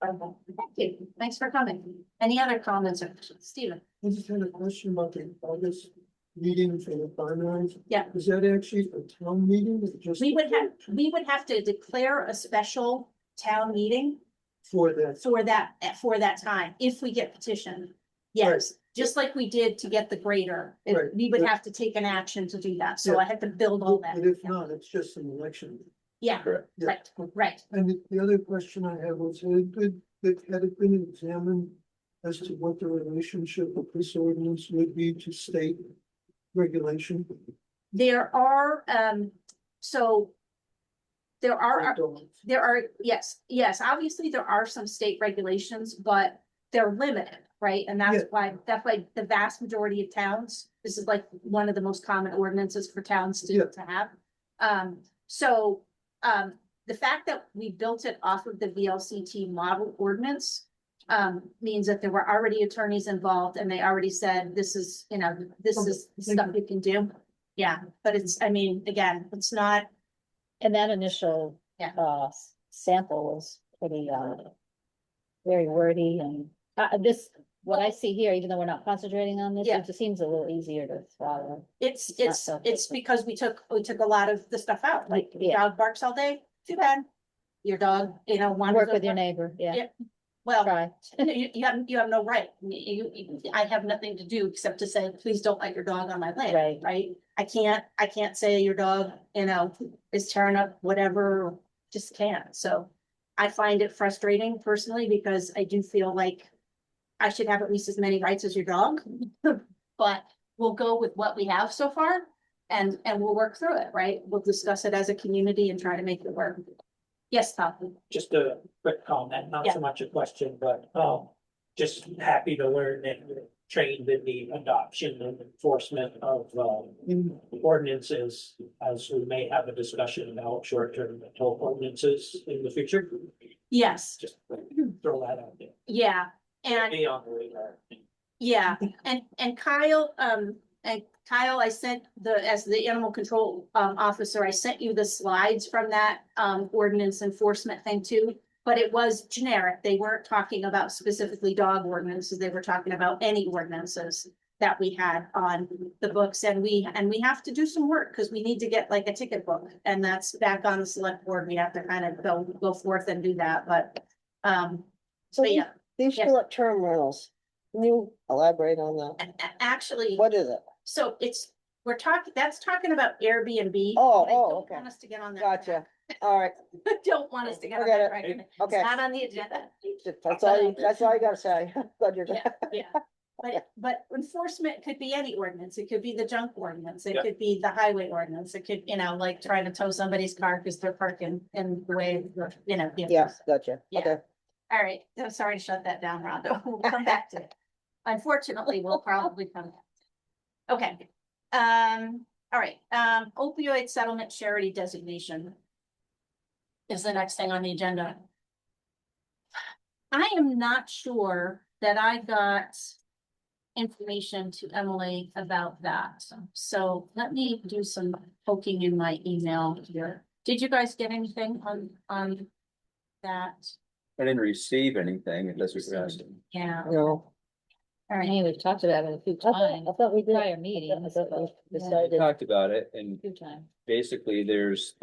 thank you. Thanks for coming. Any other comments or questions? Stephen? I just had a question about the August meeting for the primaries. Yeah. Is that actually a town meeting or just? We would have to declare a special town meeting For that. for that time, if we get petitioned. Yes, just like we did to get the grader, Right. we would have to take an action to do that. So Yeah. I had to build all that. But if not, it's just an election. Yeah, Correct. Yeah. right. And the other question I had was, had it been examined as to what the relationship of this ordinance would be to state regulation? There are, yes, obviously there are some state regulations, but they're limited, right? And that's Yeah. why the vast majority of towns, this is like one of the most common ordinances for towns Yeah. to have. The fact that we built it off of the VLCT model ordinance means that there were already attorneys involved and they already said, this is stuff you can do. Yeah, but again, it's not. And that initial sample was pretty very wordy and what I see here, even though we're not concentrating on this, Yeah. it just seems a little easier to swallow. It's so because we took a lot of the stuff out, like your Yeah. dog barks all day, too bad. Your dog, wanders Work with your over. neighbor, yeah. Yeah. Well, Try. you have no right. I have nothing to do except to say, please don't let your dog on my land, right? I can't say your dog, is tearing up whatever, just can't. So I find it frustrating personally because I do feel like I should have at least as many rights as your dog. But we'll go with what we have so far and we'll work through it, right? We'll discuss it as a community and try to make it work. Yes, Tom. Just a quick comment, not so much a question, but just happy to learn that you're trained in the adoption and enforcement of ordinances, as we may have a discussion about short-term rental ordinances in the future. Yes, Just throw that out there. yeah, and Be on the radar. yeah, and Kyle, I sent as the animal control officer, I sent you the slides from that ordinance enforcement thing too. But it was generic. They weren't talking about specifically dog ordinances. They were talking about any ordinances that we had on the books. And we have to do some work because we need to get like a ticket book, and that's back on the select board. We have to kind of go forth and do that. But So yeah. these Yes. short-term rentals, Can you elaborate on that? Actually, What is it? so that's talking about Airbnb. Oh, but I oh, don't okay. want us to get on that. Gotcha. All right, track. Don't want us to get on Forget that. it. track. It's Okay. not on the agenda. That's all you gotta say. Glad you're. Yeah, yeah. But enforcement could be any ordinance. It could be the junk ordinance. It Yeah. could be the highway ordinance. It could, like trying to tow somebody's car because they're parking in the way, Yes, gotcha. Yeah. Okay. All right, I'm sorry to shut that down, Rhonda. We'll come back to it. Unfortunately, we'll probably come back. Okay, all right, opioid settlement charity designation is the next thing on the agenda. I am not sure that I got information to Emily about that. So let me do some poking in my email here. Did you guys get anything on that? I didn't receive anything, unless we were asking. Yeah, No. all I right. mean, we've talked about it a few times, I thought we did. prior meetings, I thought we but, yeah, We decided. talked about it, and a few times. basically there's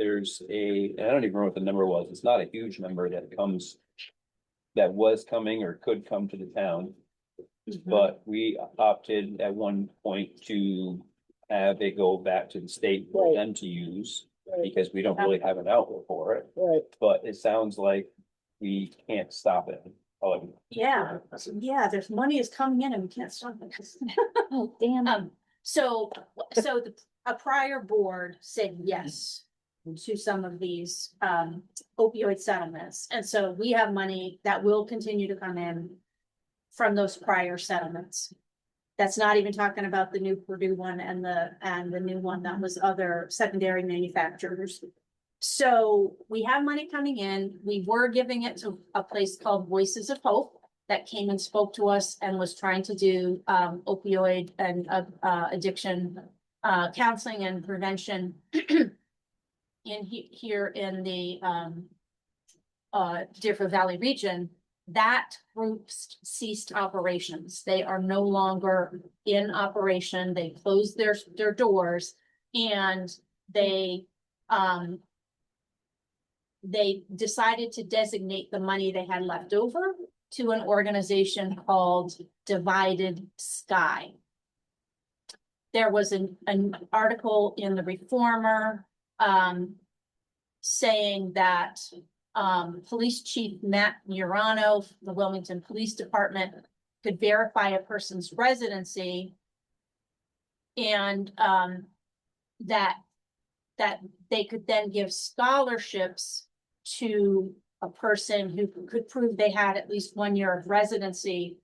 a, and I don't even remember what the number was, it's not a huge number that comes. That was coming or could come to the town, but we opted at one point to have it go back to the state for Right. them to use. Right. Because we don't really have an outlet for it, Right. but it sounds like we can't stop it. Oh, Yeah, there's money is coming in and we can't stop it. Oh, damn. So a prior board said yes to some of these opioid settlements. And so we have money that will continue to come in from those prior settlements. That's not even talking about the new Purdue one and the new one that was other secondary manufacturers. So we have money coming in. We were giving it to a place called Voices of Hope that came and spoke to us and was trying to do opioid and addiction counseling and prevention here in the Deerfield Valley region. That group ceased operations. They are no longer in operation. They closed their doors and they decided to designate the money they had left over to an organization called Divided Sky. There was an article in the Reformer saying that Police Chief Matt Murano, the Wilmington Police Department, could verify a person's residency and that they could then give scholarships to a person who could prove they had at least 1 year of residency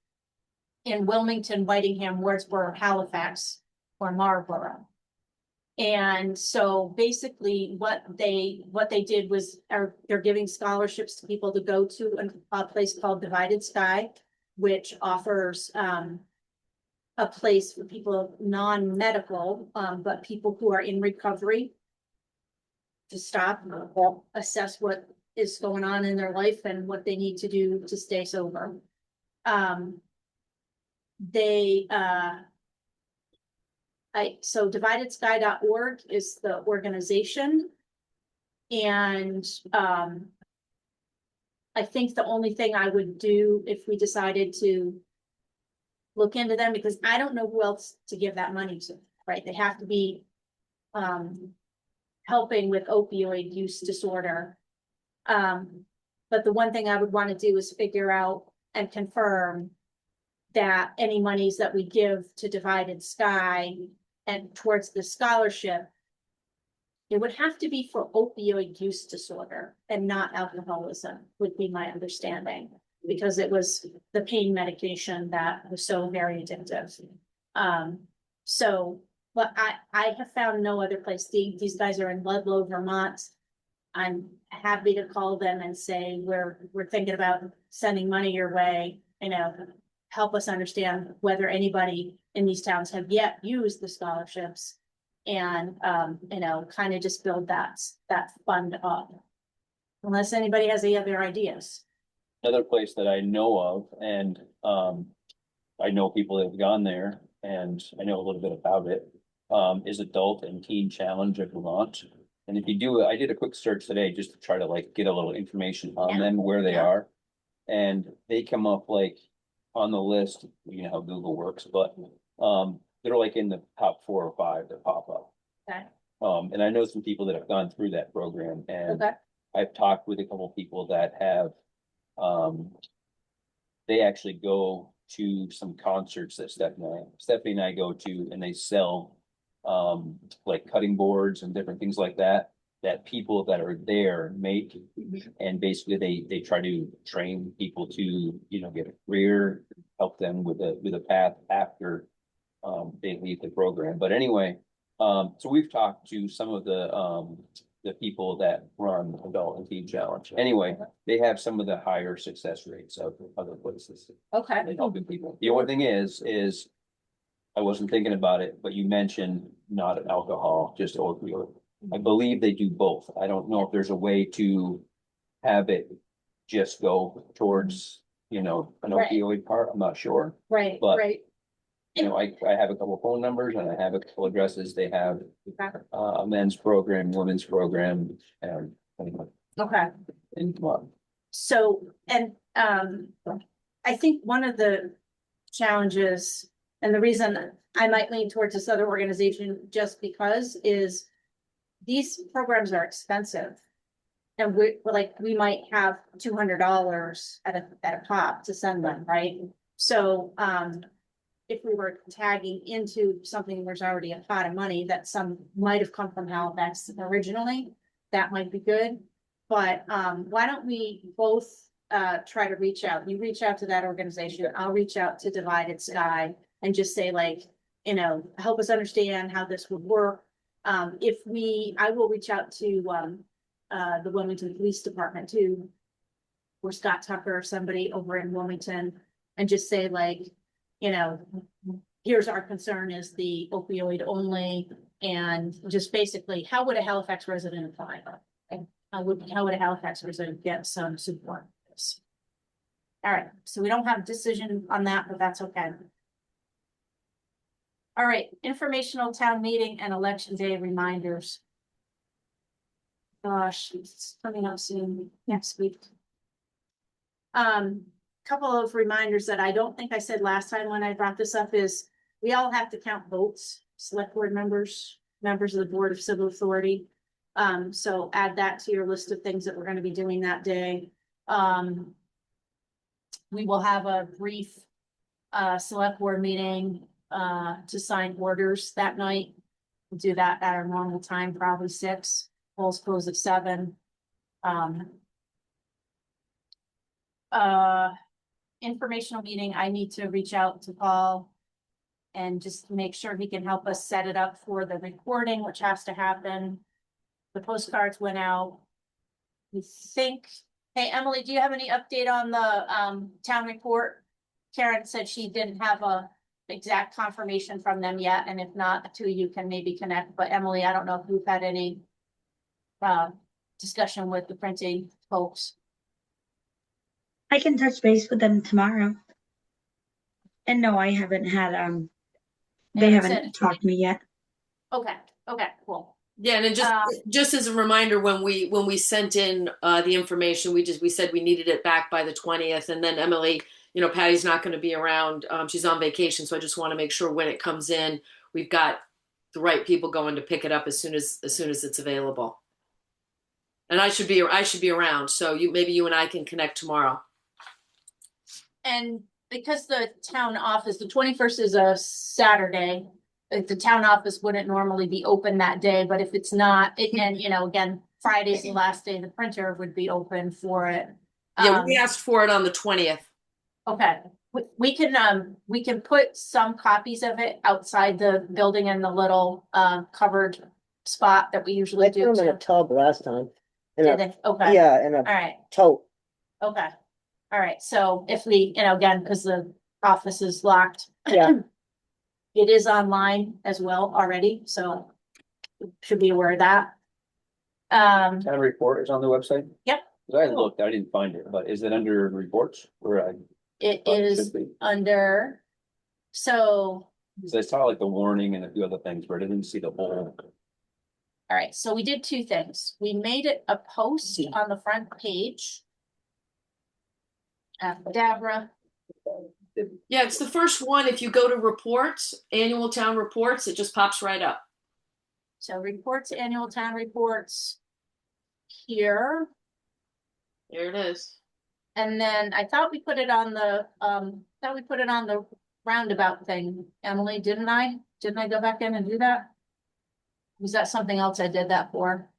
in Wilmington, Whitingham, Wardsboro, Halifax, or Marlborough. And so basically what they did was, they're giving scholarships to people to go to a place called Divided Sky, which offers a place for people non-medical, but people who are in recovery to stop, assess what is going on in their life and what they need to do to stay sober. So dividedsky.org is the organization. And I think the only thing I would do if we decided to look into them, because I don't know who else to give that money to, right? They have to be helping with opioid use disorder. But the one thing I would want to do is figure out and confirm that any monies that we give to Divided Sky and towards the scholarship, it would have to be for opioid use disorder and not alcoholism, would be my understanding, because it was the pain medication that was so very addictive. But I have found no other place. These guys are in Ludlow, Vermont. I'm happy to call them and say, we're thinking about sending money your way, help us understand whether anybody in these towns have yet used the scholarships and, kind of just build that fund up. Unless anybody has any other ideas. another place that I know of, and I know people that have gone there, and I know a little bit about it. Is Adult and Teen Challenge of Vermont. And if you do, I did a quick search today just to try to get a little information on Yeah. them, where they Yeah. are. And they come up on the list, you know how Google works, but, they're like in the top 4 or 5 that pop up. Okay. And I know some people that have gone through that program, and Okay. I've talked with a couple of people that have, they actually go to some concerts that Stephanie and I go to, and they sell, like cutting boards and different things like that, that people that are there make. And basically they try to train people to, you know, get a career, help them with a path after, they leave the program. But anyway, so we've talked to some of the people that run Adult and Teen Challenge. Anyway, they have some of the higher success rates of other places. Okay. They helping people. The only thing is I wasn't thinking about it, but you mentioned not alcohol, just opioid. I believe they do both. I don't know if there's a way to have it just go towards, you know, an Right. opioid part. I'm not sure. Right, But- right. You know, I have a couple phone numbers and I have a couple addresses. They have Okay. a men's program, women's program, and anyway, Okay. and come on. So, and, I think one of the challenges, and the reason I might lean towards this other organization just because is these programs are expensive. And we might have $200 at a pop to send them, right? So, if we were tagging into something, there's already a pot of money that some might have come from Halifax originally, that might be good. But, why don't we both, try to reach out? You reach out to that organization, I'll reach out to Divided Sky and just say like, you know, help us understand how this would work. I will reach out to, the Wilmington Police Department too, or Scott Tucker or somebody over in Wilmington, and just say like, you know, here's our concern is the opioid only, and just basically, how would a Halifax resident apply? And how would a Halifax resident get some support? All right, so we don't have a decision on that, but that's okay. All right, informational town meeting and election day reminders. Gosh, it's coming up soon, next week. Couple of reminders that I don't think I said last time when I brought this up is we all have to count votes, select board members, members of the Board of Civil Authority. So add that to your list of things that we're gonna be doing that day. We will have a brief select board meeting to sign orders that night. We'll do that at our normal time, probably 6, polls close at 7. Informational meeting, I need to reach out to Paul and just make sure he can help us set it up for the recording, which has to happen. The postcards went out. We think, hey, Emily, do you have any update on the town report? Karen said she didn't have a exact confirmation from them yet, and if not, the two of you can maybe connect. But Emily, I don't know if you've had any discussion with the printing folks. I can touch base with them tomorrow. And no, I haven't had, they haven't haven't said- talked to me yet. Okay, cool. Yeah, and then just as a reminder, when we sent in the information, we said we needed it back by the 20th, and then Emily, you know, Patty's not going to be around. She's on vacation, so I just want to make sure when it comes in, we've got the right people going to pick it up as soon as it's available. And I should be around, so maybe you and I can connect tomorrow. And because the town office, the 21st is a Saturday, the town office wouldn't normally be open that day, but if it's not, and you know, again, Friday's the last day the printer would be open for it. Yeah, we asked for it on the 20th. Okay, we can put some copies of it outside the building in the little covered spot that we usually I do. put them in a tub last time. Did they? Okay. Yeah, in All a right. tote. Okay. All right. So if we, you know, again, because the office is locked. Yeah. It is online as well already, so should be aware of that. Town report is on the website? Yep. 'Cause I looked, I didn't find it, but is it under reports or It thought it is should be? under, so, So I saw like the warning and a few other things, but I didn't see the whole. all right, so we did 2 things. We made it a post on the front page. Dabra, Yeah, it's the first one. If you go to reports, annual town reports, it just pops right up. So reports, annual town reports here. There it is. And then I thought we put it on the, roundabout thing, Emily, didn't I? Didn't I go back in and do that? Was that something else I did that for?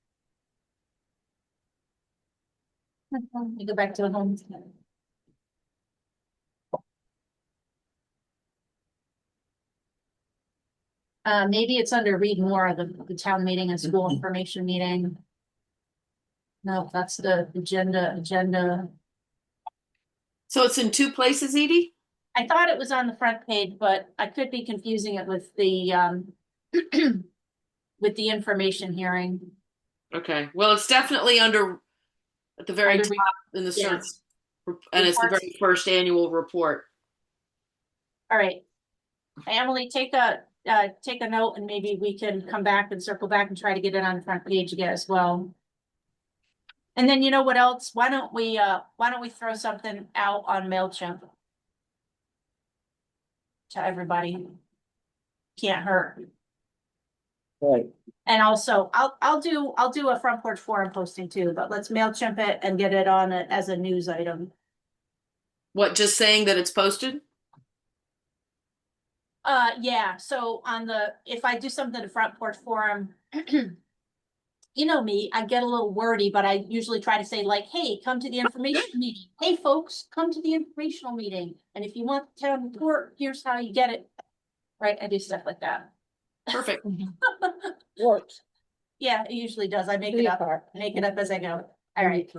Let me go back to the home. Maybe it's under read more of the town meeting and school information meeting. No, that's the agenda. So it's in two places, Edie? I thought it was on the front page, but I could be confusing it with the, with the information hearing. Okay, well, it's definitely under, at the very Under top in the yeah. search. And it's the Reports. very first annual report. All right. Emily, take a note and maybe we can come back and circle back and try to get it on the front page again as well. And then you know what else? Why don't we throw something out on MailChimp? To everybody. Can't hurt. Right. And also I'll do a front porch forum posting too, but let's MailChimp it and get it on it as a news item. What, just saying that it's posted? Yeah, so if I do something at front porch forum, you know me, I get a little wordy, but I usually try to say like, hey, come to the information meeting. Hey, folks, come to the informational meeting. And if you want the town report, here's how you get it. Right, I do stuff like that. Perfect. Works. Yeah, it usually does. I make Do it your up, part. as I go. All right.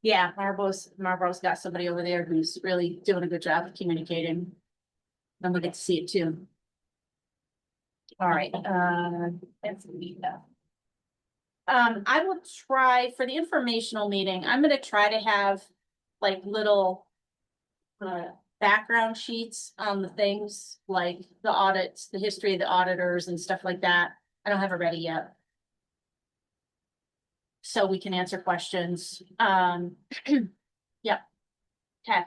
Yeah, Marlboro's got somebody over there who's really doing a good job of communicating. I'm gonna get to see it too. All right, that's Lisa. I will try for the informational meeting. I'm gonna try to have like little background sheets on the things like the audits, the history of the auditors and stuff like that. I don't have it ready yet. So we can answer questions. Yep. Okay,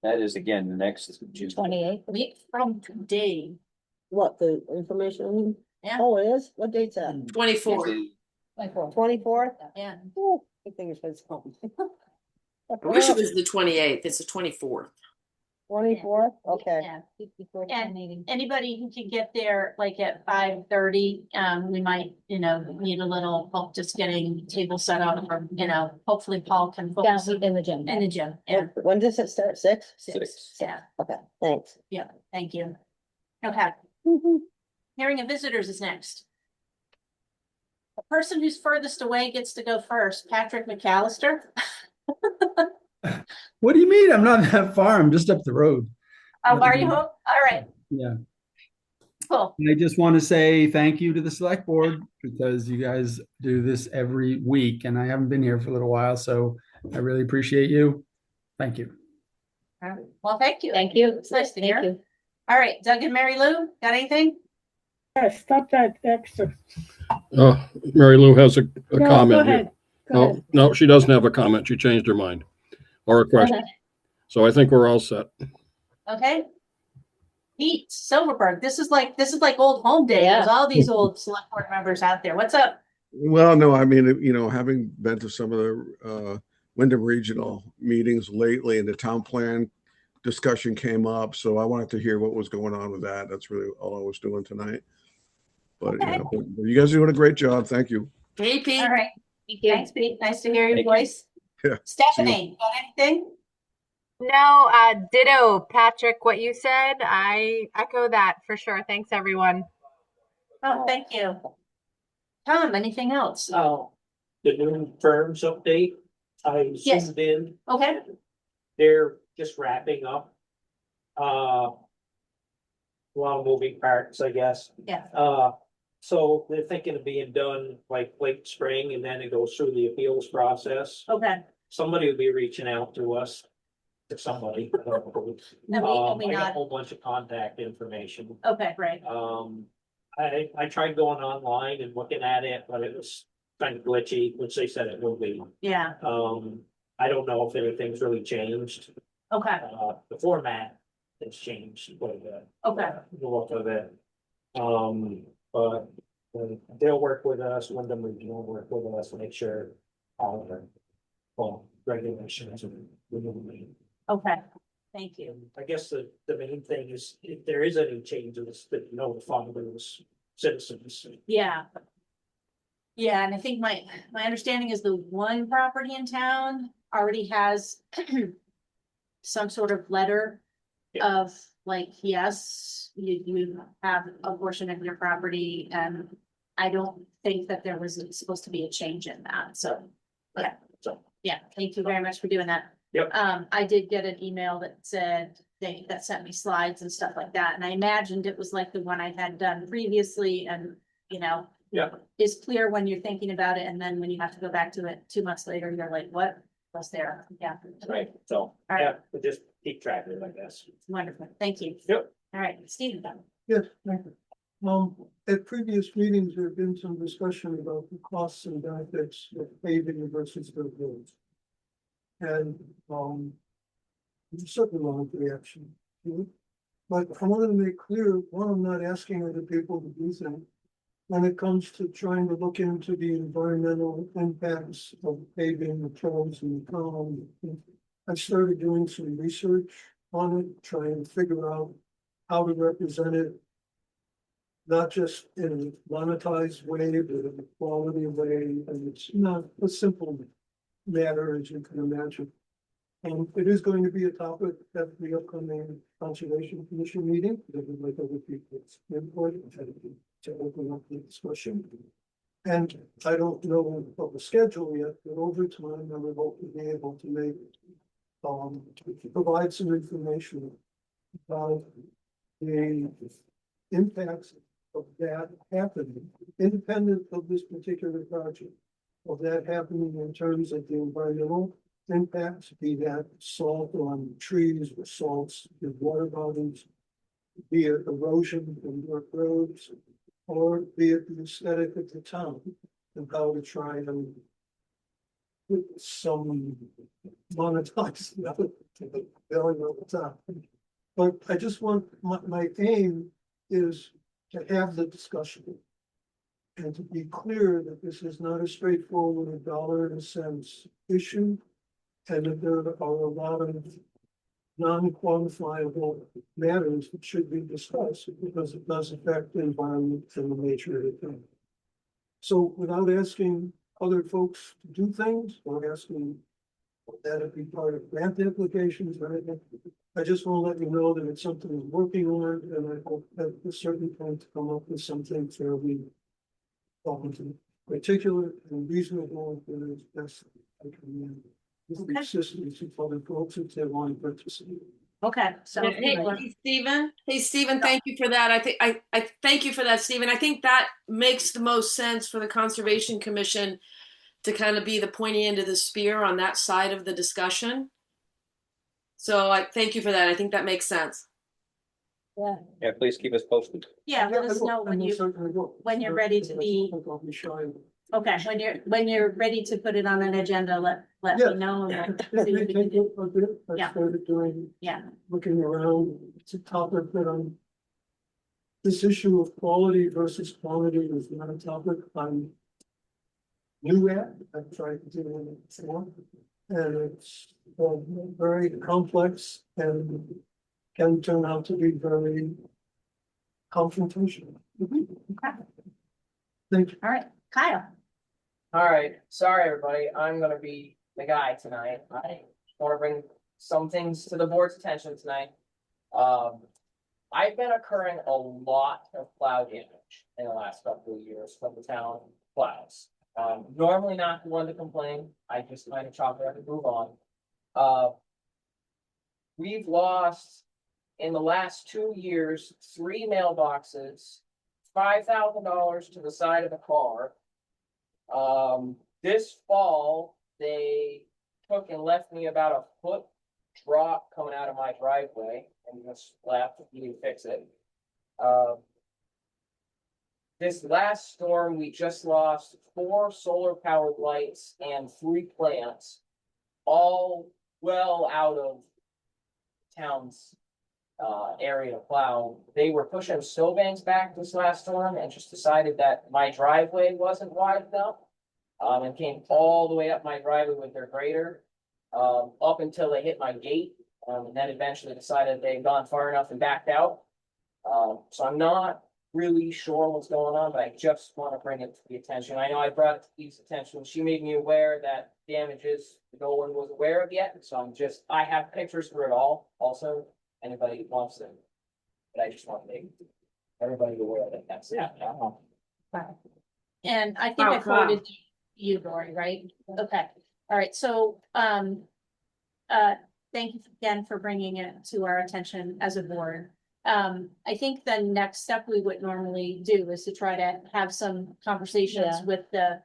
That is again, the next June. 28th. week from today. What, the information? Yeah. Oh, it is? What date's that? 24. 24th? Yeah. Good thing it's home. I wish it was the 28th. It's the 24th. 24th, okay. Yeah. Before the And meeting. anybody who can get there like at 5:30, we might, need a little help just getting table set up or, hopefully Paul can Down focus in the gym. in the gym. Yeah. When does it start? 6? Six. Yeah, Okay, thanks. yeah, thank you. Okay, hearing of visitors is next. The person who's furthest away gets to go first, Patrick McAllister. What do you mean? I'm not that far. I'm just up the road. Oh, are you home? All right, Yeah. cool. I just want to say thank you to the select board because you guys do this every week and I haven't been here for a little while, so I really appreciate you. Thank you. All right. Well, thank you. Thank you. It's nice to Thank hear. you. All right, Doug and Mary Lou, got anything? Stop that extra. Oh, Mary Lou has a No, comment go here. ahead. Go ahead. Oh, no, she doesn't have a comment. She changed her mind or a question. So I think we're all set. Okay. Pete Silverberg, this is like old home day. Yeah. There's all these old select board members out there. What's up? Well, no, I mean, having been to some of the Wyndham Regional meetings lately and the town plan discussion came up, so I wanted to hear what was going on with that. That's really all I was doing tonight. But, Okay. but you guys are doing a great job. Thank you. Hey, Pete. All right. Thank you. Thanks, Pete. Nice to hear your Thank you. voice. Yeah. Stephanie, got anything? No, ditto, Patrick, what you said. I echo that for sure. Thanks, everyone. Oh, thank you. Tom, anything else? The new firms update, I Yes. zoomed in, Okay. they're just wrapping up. A lot of moving parts, I guess. Yeah. So they're thinking of being done like late spring and then it goes through the appeals process. Okay. Somebody will be reaching out to us. To somebody. I don't know who. And we I got a not. whole bunch of contact information. Okay, right. I tried going online and looking at it, but it was kind of glitchy, which they said it will be. Yeah. I don't know if anything's really changed. Okay, The format has changed quite a bit. okay, The look of it. But they'll work with us, Wyndham Regional will work with us to make sure all of the, well, regulations and. okay, thank you. I guess the main thing is if there is any changes that notify those citizens. Yeah. Yeah, and I think my understanding is the one property in town already has some sort of letter Yeah. of like, yes, you have a portion of your property, and I don't think that there was supposed to be a change in that, so. Yeah, So, yeah, thank you very much for doing that. Yep. I did get an email that said that sent me slides and stuff like that, and I imagined it was like the one I had done previously, and yeah, is clear when you're thinking about it, and then when you have to go back to it 2 months later, you're like, what was there? Yeah. right, so, right. yeah, but just keep track of it, I guess. Wonderful, thank you. Yep. All right, Stephen. Yes, thank you. At previous meetings, there have been some discussion about the costs and benefits of paving versus the roads. And, certainly wrong reaction. But I wanted to make clear, one, I'm not asking other people to do things. When it comes to trying to look into the environmental impacts of paving the trails and the town, I started doing some research on it, trying to figure out how to represent it. Not just in a monetized way, but in a quality way, and it's not a simple matter, as you can imagine. And it is going to be a topic at the upcoming Conservation Commission meeting, that would like other people's input to open up the discussion. And I don't know of the schedule yet, but over time, I would hope to be able to make, to provide some information about the impacts of that happening, independent of this particular project, of that happening in terms of the environmental impacts, be that salt on trees or salts in water bodies, be it erosion in dirt roads, or be it the aesthetic of the town, and how to try and put some monetize the billing of the town. But I just want, my aim is to have the discussion. And to be clear that this is not a straightforward dollar and cents issue. And that there are a lot of non-quantifiable matters that should be discussed because it does affect the environment and the nature of the thing. So without asking other folks to do things or asking that it be part of grant applications or anything, I just want to let you know that it's something I'm working on, and I hope at a certain point to come up with something fairly articulate and reasonable that is best I can. With the assistance of other folks if they want to participate. Okay, so. Hey, Stephen. Hey, Stephen, thank you for that. I thank you for that, Stephen. I think that makes the most sense for the Conservation Commission to kind of be the pointy end of the spear on that side of the discussion. So I thank you for that. I think that makes sense. Yeah. Yeah, please keep us posted. Yeah, let us know when you're ready to be, I'll be shy. okay, when you're ready to put it on an agenda, let Yeah. me know. Yeah, and see what we can do. I Yeah. started doing, Yeah, looking around, it's a topic that I'm. This issue of quality versus quantity is not a topic I'm new at. I've tried to do it before. And it's very complex and can turn out to be very confrontational. okay, Thank you. all right, Kyle. All right, sorry, everybody, I'm gonna be the guy tonight. I wanna bring some things to the board's attention tonight. I've been occurring a lot of plow damage in the last couple of years from the town plows. Normally not one to complain, I just kind of chalk it up and move on. We've lost, in the last 2 years, 3 mailboxes, $5,000 to the side of the car. This fall, they took and left me about a foot drop coming out of my driveway and just left, you can fix it. This last storm, we just lost 4 solar powered lights and 3 plants. all well out of town's area to plow. They were pushing snowbanks back this last storm and just decided that my driveway wasn't wide enough. And came all the way up my driveway with their grader, up until they hit my gate. And then eventually decided they'd gone far enough and backed out. So I'm not really sure what's going on, but I just want to bring it to the attention. I know I brought it to Lee's attention. She made me aware that damages no one was aware of yet. So I have pictures for it all also. Anybody wants them. But I just want to make everybody aware that that's happening. And I think I forwarded you, Lori, right? Okay, all right, so, thank you again for bringing it to our attention as a board. I think the next step we would normally do is to try to have some conversations with the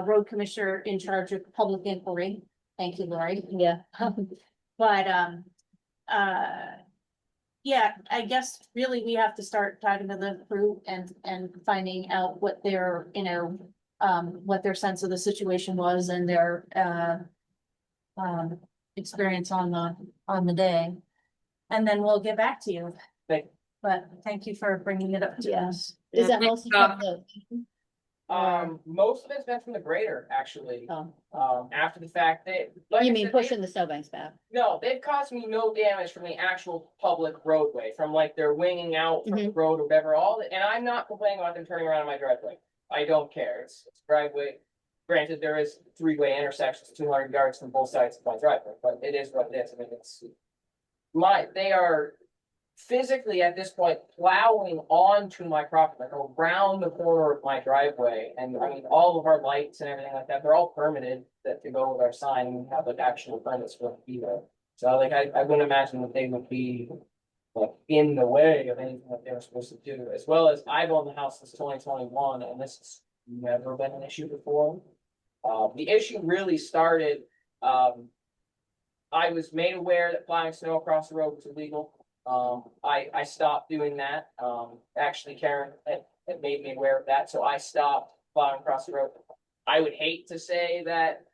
road commissioner in charge of public inquiry. Thank you, Lori. Yeah. But, yeah, I guess really we have to start talking to the crew and finding out what their, what their sense of the situation was and their, experience on the day. And then we'll get back to you. But thank you for bringing it up to us. Is that mostly from the? Most of it's been from the grader, actually. Oh, After the fact, you mean pushing the snowbanks back? No, they've caused me no damage from the actual public roadway, from like their winging out from the road or whatever, and I'm not complaining about them turning around on my driveway. I don't care. It's driveway. Granted, there is three-way intersections, 200 yards from both sides of my driveway, but it is what it is. I mean, they are physically at this point plowing onto my property, like around the corner of my driveway. And I mean, all of our lights and everything like that, they're all permitted to go with our sign. We have like actual permits for it to be there. So like, I wouldn't imagine that they would be like in the way of anything that they were supposed to do, as well as I've owned the house since 2021 and this has never been an issue before. The issue really started, I was made aware that plowing snow across the road was illegal. I stopped doing that. Actually, Karen had made me aware of that, so I stopped plowing across the road. I would hate to say that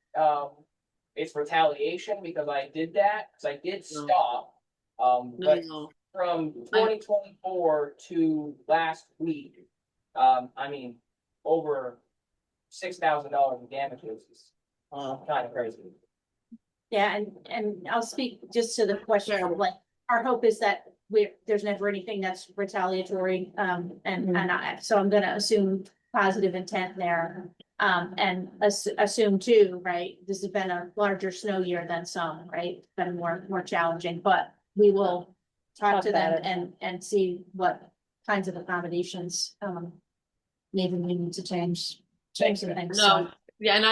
it's retaliation because I did that, because I did stop. But from 2024 to last week, I mean, over $6,000 in damages is kind of crazy. Yeah, and I'll speak just to the question of like, our hope is that there's never anything that's retaliatory, so I'm gonna assume positive intent there. And assume too, right, this has been a larger snow year than some, right, been more challenging, but we will talk to them and see what kinds of accommodations, maybe we need to change some things. No, yeah, and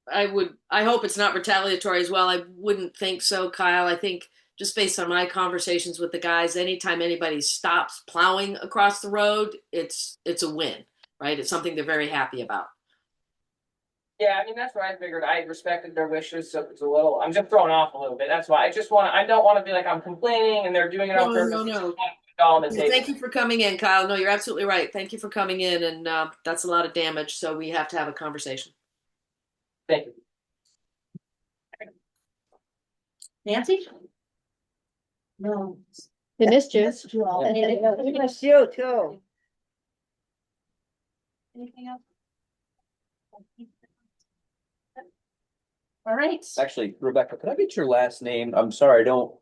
I hope it's not retaliatory as well. I wouldn't think so, Kyle. I think just based on my conversations with the guys, anytime anybody stops plowing across the road, it's a win, right? It's something they're very happy about. Yeah, I mean, that's what I figured. I respected their wishes, so it's a little, I'm just thrown off a little bit. That's why I don't want to be like, I'm complaining and they're doing it on purpose. No. Thank you for coming in, Kyle. No, you're absolutely right. Thank you for coming in, and that's a lot of damage, so we have to have a conversation. Thank you. Nancy? No. We missed you. We missed you too. Anything else? All right. Actually, Rebecca, could I get your last name? I'm sorry, I don't.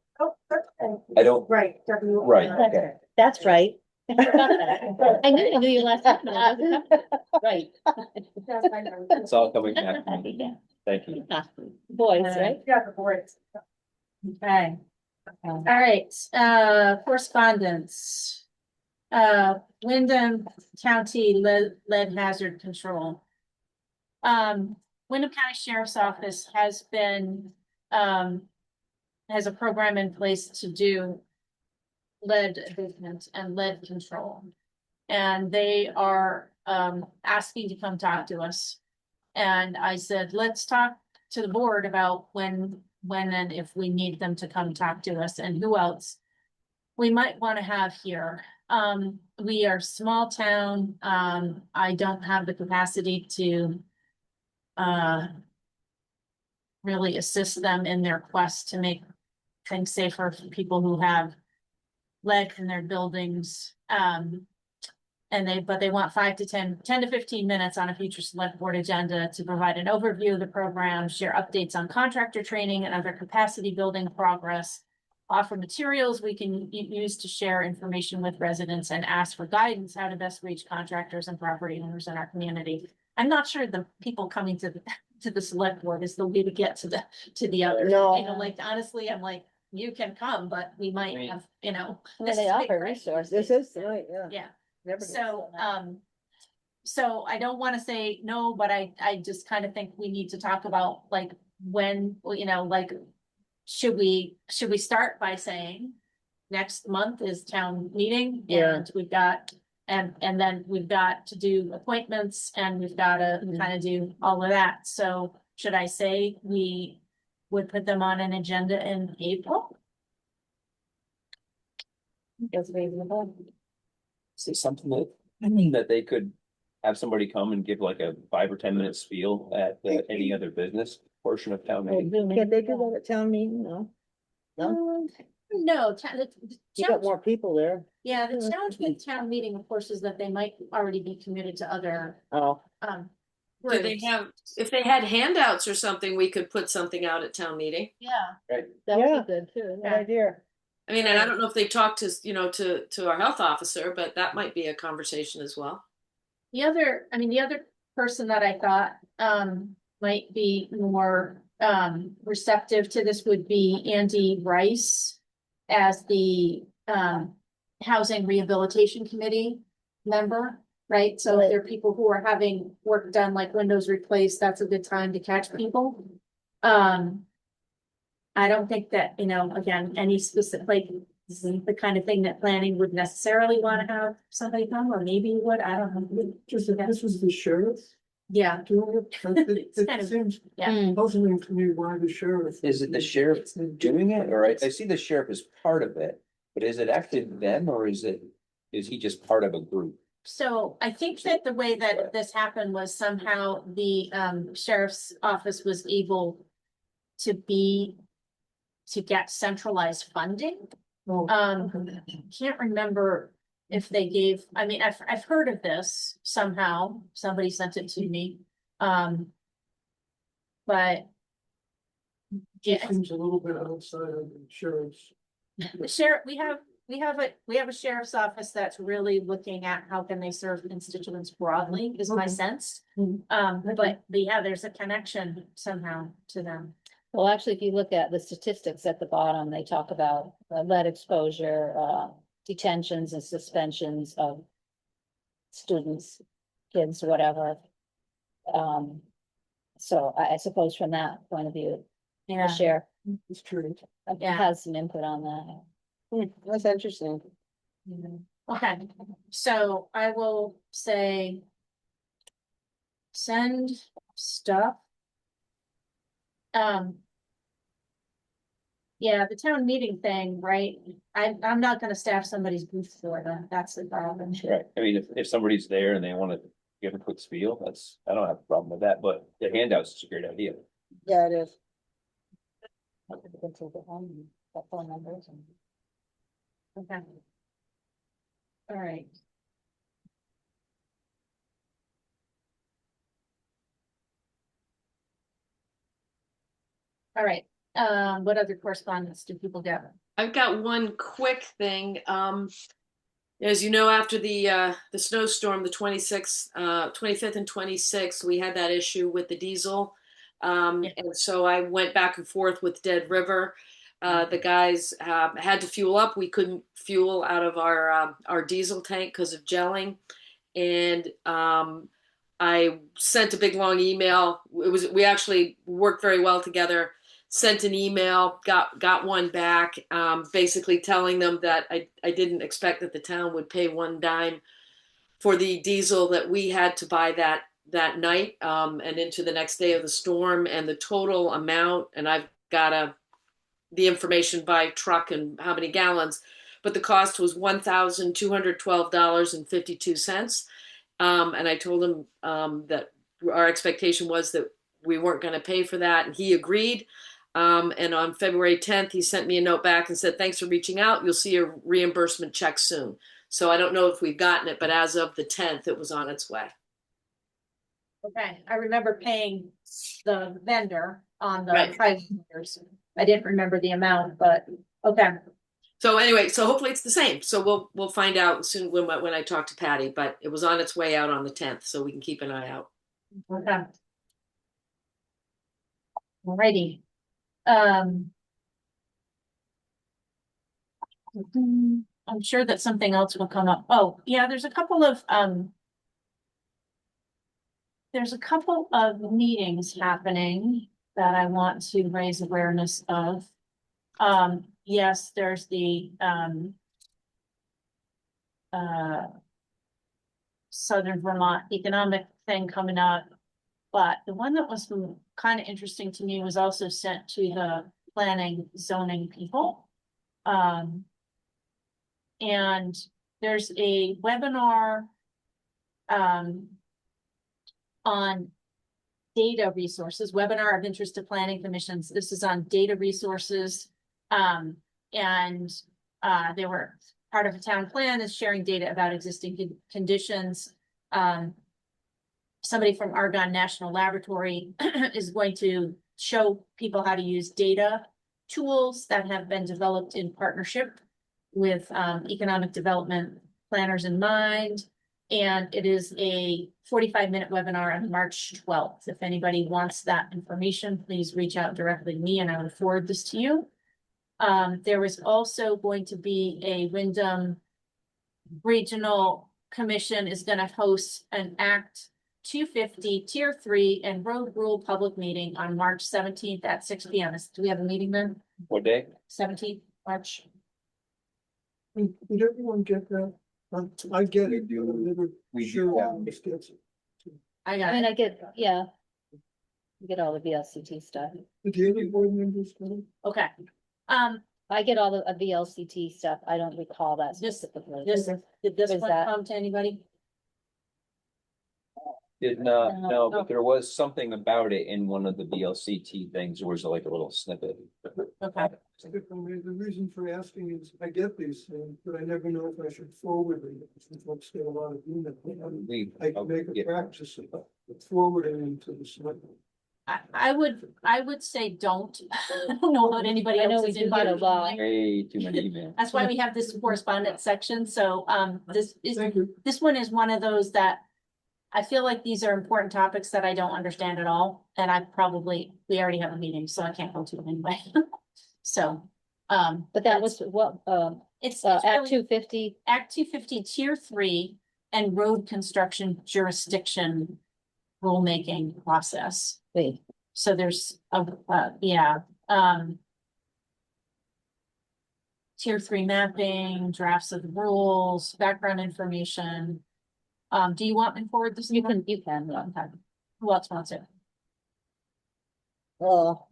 Right. Right, okay. That's right. I forgot that. I knew your last name. Right. It's all coming back to me. Thank you. Boys, right? Yeah, the boys. Okay. All right, correspondence. Wyndham County lead hazard control. Wyndham County Sheriff's Office has been, has a program in place to do lead abatement and lead control. And they are, asking to come talk to us. And I said, let's talk to the board about when and if we need them to come talk to us and who else we might want to have here. We are a small town. I don't have the capacity to really assist them in their quest to make things safer for people who have lead in their buildings. But they want 10 to 15 minutes on a future select board agenda to provide an overview of the program, share updates on contractor training and other capacity building progress, offer materials we can use to share information with residents, and ask for guidance how to best reach contractors and property owners in our community. I'm not sure the people coming to the select board is the way to get to the others. No. You know, like, honestly, I'm like, you can come, but we might have, you know. Well, this they is big, offer right? resources. This is, right, yeah. Yeah. Never gets So, done. so I don't want to say no, but I just kind of think we need to talk about like when, you know, like, should we start by saying next month is town meeting? Yeah. And we've got, and then we've got to do appointments and we've got to kind of do all of that. So should I say we would put them on an agenda in April? That's reasonable. Say something that they could have somebody come and give like a 5 or 10 minute spiel at any other business portion of town meeting. Can't they do that at town meeting? No. No, No, you got more people there. yeah, the challenge with town meeting, of course, is that they might already be committed to other, Oh, Do they groups. have, if they had handouts or something, we could put something out at town meeting. Yeah, That Yeah. would be good too. good idea. I mean, and I don't know if they talked to, you know, to our health officer, but that might be a conversation as well. the other person that I thought, might be more, receptive to this would be Andy Rice as the, Housing Rehabilitation Committee member, right? So if there are people who are having work done, like windows replaced, that's a good time to catch people. I don't think that, you know, again, any specific, like, this isn't the kind of thing that planning would necessarily want to have somebody come, or maybe you would, I don't know. This was the sheriff Yeah, doing it, but It's kind it of- seems yeah. puzzling to me why the sheriff. Is it the sheriff doing it, or I see the sheriff as part of it, but is it actually them, or is he just part of a group? So I think that the way that this happened was somehow the sheriff's office was able to get centralized funding. Oh, Can't remember if they gave, I mean, I've heard of this somehow, somebody sent it to me. But Just yeah, seems a little bit outside of the sheriff's. the sheriff, we have a sheriff's office that's really looking at how can they serve constituents broadly, is my Okay. sense. Mhm. But yeah, there's a connection somehow to them. Well, actually, if you look at the statistics at the bottom, they talk about lead exposure, detentions and suspensions of students, kids, whatever. So I suppose from that point of view, the Yeah. sheriff It's true. Yeah. has some input on that. That's interesting. Okay, so I will say. Send stuff. Yeah, the town meeting thing, right? I'm not gonna staff somebody's booth for them. That's the problem. Right, I mean, if somebody's there and they wanna give a quick spiel, I don't have a problem with that, but the handouts is a great idea. Yeah, it is. Phone numbers and. Okay. All right. All right, what other correspondence do people get? I've got one quick thing. As you know, after the snowstorm, the 26th, 25th and 26th, we had that issue with the diesel. And so I went back and forth with Dead River. The guys had to fuel up. We couldn't fuel out of our diesel tank because of gelling. And I sent a big long email. We actually worked very well together. Sent an email, got one back, basically telling them that I didn't expect that the town would pay one dime for the diesel that we had to buy that night and into the next day of the storm, and the total amount, and I've got the information by truck and how many gallons, but the cost was $1,212.52. And I told them that our expectation was that we weren't going to pay for that, and he agreed. And on February 10th, he sent me a note back and said, "Thanks for reaching out. You'll see a reimbursement check soon." So I don't know if we've gotten it, but as of the 10th, it was on its way. Okay, I remember paying the vendor on the Right. pipe meters. I didn't remember the amount, but okay. So anyway, so hopefully it's the same. So we'll find out soon when I talk to Patty, but it was on its way out on the 10th, so we can keep an eye out. Okay. Alrighty. I'm sure that something else will come up. Oh, yeah, there's a couple of meetings happening that I want to raise awareness of. Yes, there's the Southern Vermont economic thing coming up. But the one that was kind of interesting to me was also sent to the planning zoning people. And there's a webinar on data resources, webinar of interest to planning commissions. This is on data resources. And they were part of a town plan is sharing data about existing conditions. Somebody from Argonne National Laboratory is going to show people how to use data tools that have been developed in partnership with economic development planners in mind. And it is a 45-minute webinar on March 12th. If anybody wants that information, please reach out directly to me and I will forward this to you. There was also going to be a Wyndham Regional Commission is going to host an Act 250 Tier 3 and Road Rule public meeting on March 17th at 6 p.m. Do we have a meeting then? What day? 17th March. Did everyone get that? I get it. We do. but I'm never We sure do. who else gets it. I got I mean, it. I get, yeah. I get all the VLCT stuff. Did the other board members get it? Okay. I get all the VLCT stuff. I don't recall that This- specifically. Did this Was one that- come to anybody? Did not, No. no, but there was something about it in one of the BLCT things. There was like a little snippet. Okay. The reason for asking is I get these things, but I never know if I should forward them. Since folks get a lot of email. I can make a practice of forwarding them to the select. I would say don't. I don't know about anybody I know else's we do get a inbox. lot. Way too many emails. That's why we have this correspondence section. So Thank you. this one is one of those that I feel like these are important topics that I don't understand at all. And we already have a meeting, so I can't go to it anyway. So, But that was what, it's Act really 250. Act 250 Tier 3 and road construction jurisdiction rulemaking process. Wait, So there's Tier 3 mapping, drafts of the rules, background information. Do you want me to forward this? you email? can, yeah. Okay. Who else wants it? Oh.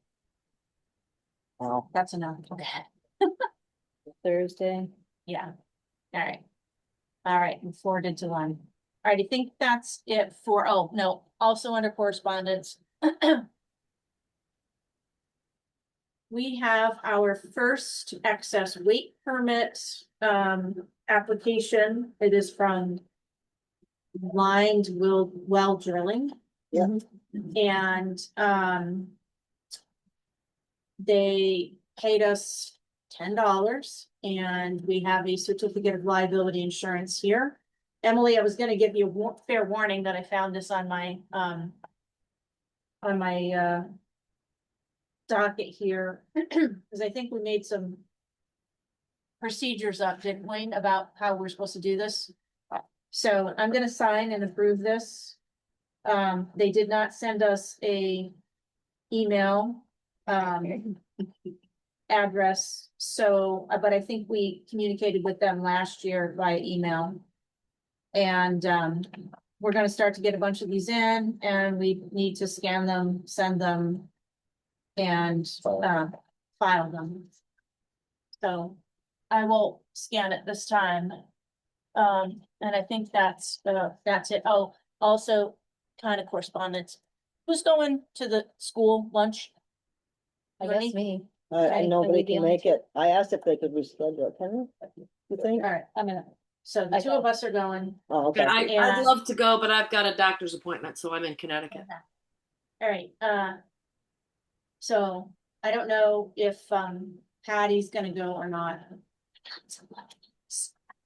That's enough. Okay. Thursday. Yeah. All right. All right. And forwarded to one. All right. I think that's it for, oh, no, also under correspondence. We have our first excess weight permit application. It is from Lined Well Drilling. Yeah. And they paid us $10 and we have a certificate of liability insurance here. Emily, I was gonna give you a fair warning that I found this on my docket here, because I think we made some procedures up, didn't we, about how we're supposed to do this? So I'm gonna sign and approve this. They did not send us a email address, so, but I think we communicated with them last year via email. And we're gonna start to get a bunch of these in, and we need to scan them, send them, and file them. So I will scan it this time. And I think that's it. Oh, also kind of correspondence. Who's going to the school lunch? I Lenny? guess me. And nobody Would be can on make too. it. I asked if they could reschedule it, can they? You think? All right, I'm gonna, so the I two go. of us are going. Oh, okay. I'd Yeah. love to go, but I've got a doctor's appointment, so I'm in Connecticut. All right, so I don't know if, Patty's gonna go or not.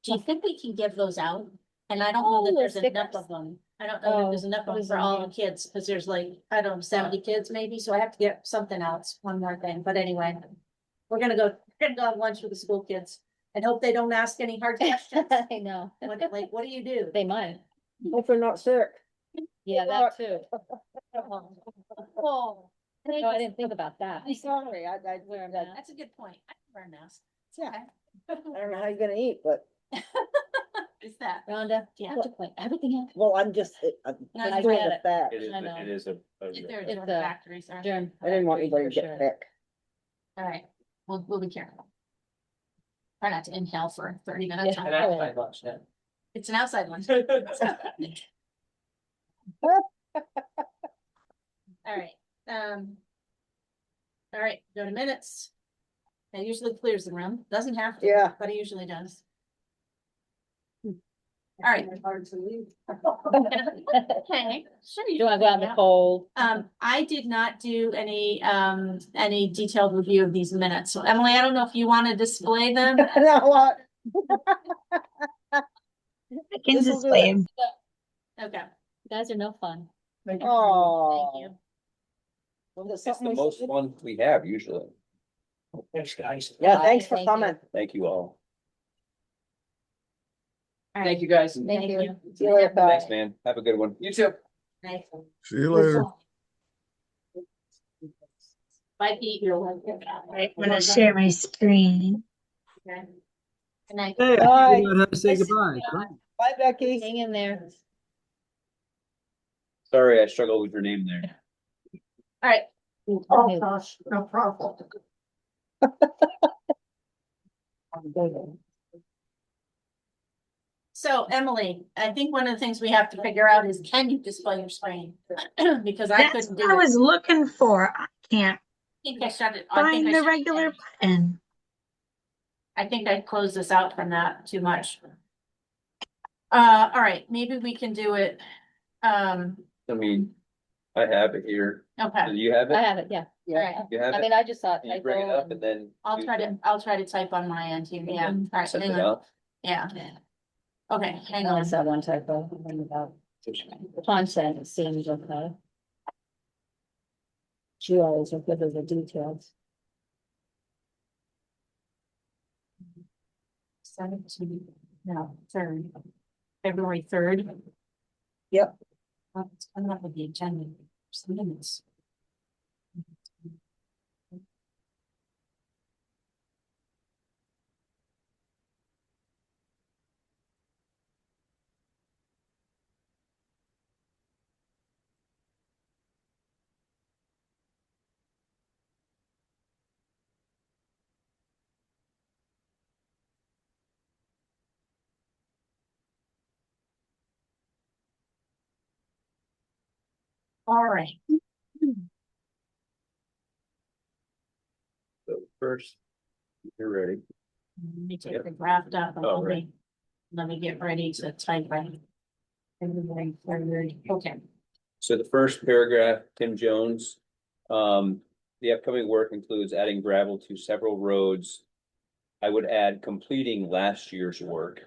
Do you think we can give those out? And I don't know that Oh, there's stickers. enough of them. I don't know that there's Oh, enough of what them is for in all there? the kids, because there's like, I don't know, 70 kids maybe, so I have to get something else, one more thing, but anyway. We're gonna go have lunch with the school kids and hope they don't ask any hard questions. I know. What do you do? They might. Hope they're not sick. Yeah, that too. Oh. No, I didn't think about that. I'm sorry, That's a good point. I can wear a mask. Yeah. I don't know how you're gonna eat, but, Is that? Rhonda, you have to point everything out. well, I'm just, I'm No, just I doing get the it. fact. It is, I know. it is a They're It's different a factories, aren't they? Germ. I didn't want anybody for to get sure. sick. All right, we'll be careful. Try not to inhale for 30 Yeah. minutes. And outside lunch, yeah. It's an outside one. All right, all right, go to minutes. It usually clears the room, doesn't have to. Yeah. But it usually does. All right. Okay. Sure. Do you wanna go out in the cold? I did not do any detailed review of these minutes. So Emily, I don't know if you want to display them. Now what? I can This'll do display it. them. Okay, You guys are no fun. Oh. thank you. Was it It's something the we most said? fun we have usually. Thanks, guys. Yeah, thanks for Thank you. coming. Thank you all. All Thank right. you, guys. Thank you. See you later, bye. Thanks, man. Have a good one. You too. Nice. See you later. Bye, Pete. You're welcome. Right, I'm gonna share my screen. Okay. Good night. Hey, Bye. I figured out how to say goodbye. Bye, Becky. Hang in there. Sorry, I struggled with your name there. All right. Oh, gosh, no problem. So Emily, I think one of the things we have to figure out is, can you display your screen? Because I That's couldn't what I do it. was looking for. I can't I think I shut it. I think find I the shut it regular down. button. I think I closed this out from that too much. All right, maybe we can do it. I mean, I have it here. Do Okay, you have I it? have it, yeah. all right. You have I it? mean, I just thought. Can you bring it up and then? I'll try to type on my end here. Yeah, all right, Send hang it on. out? Yeah. Okay, hang I on. only saw one typo. About content, it seems okay. She always are good with the details. 17, no, 3rd, February 3rd. Yep. It's coming up with the agenda. Some minutes. All right. So first, you're ready. Let me take the draft up and Oh, right. let me get ready to type right. February 3rd. Okay. So the first paragraph, Tim Jones. The upcoming work includes adding gravel to several roads. I would add completing last year's work.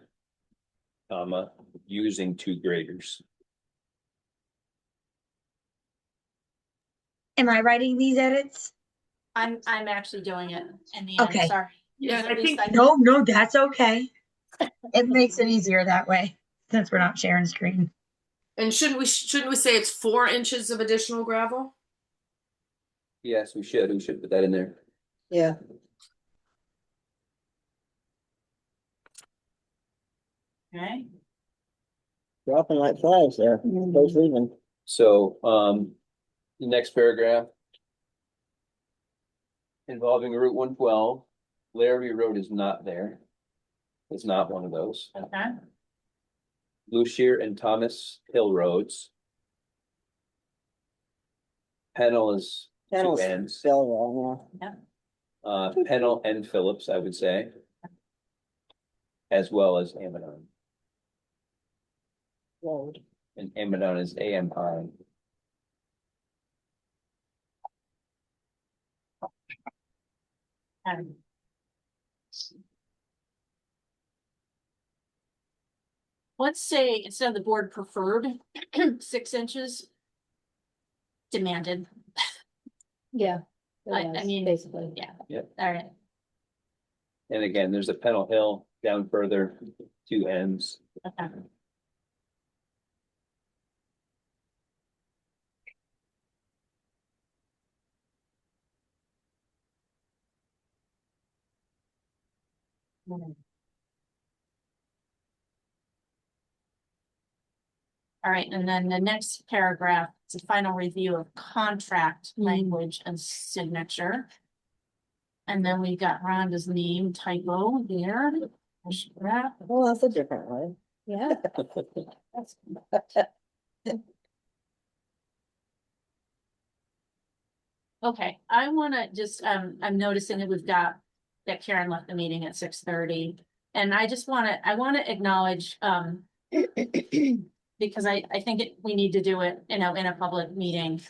Using 2 graders. Am I writing these edits? I'm actually doing it in the end, Okay. sorry. Yeah, At least No, that's okay. It makes it easier that way, since we're not sharing screen. And shouldn't we say it's 4 inches of additional gravel? Yes, we should. We should put that in there. Yeah. Okay. Dropping like flies there. Those leaving. So, the next paragraph. Involving Route 112, Larrabee Road is not there. It's not one of those. Okay. Lucier and Thomas Hill Roads. Pennell is two Panels, ends, Belleville, yeah. Pennell and Phillips, I would say. As well as Amidon, Road. and Amidon is AMI. Let's say instead of the board preferred 6 inches demanded. Yeah. I it was, mean, basically. Yeah. Yep. All right. And again, there's a Pennell Hill down further, 2 ends. Okay. All right, and then the next paragraph is a final review of contract language and signature. And then we got Rhonda's name typo there. Well, that's a different way. Yeah. Okay, I wanna just, I'm noticing that we've got, that Karen left the meeting at 6:30. And I just I wanna acknowledge, because I think we need to do it, in a public meeting.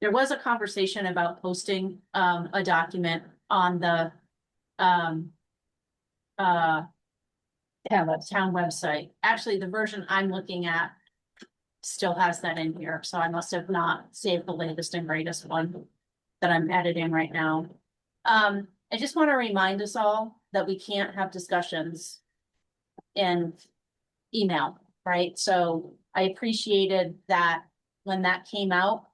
There was a conversation about posting, a document on the, Town website. town website. Actually, the version I'm looking at still has that in here, so I must have not saved the latest and greatest one that I'm editing right now. I just want to remind us all that we can't have discussions in email, right? So I appreciated that when that came out,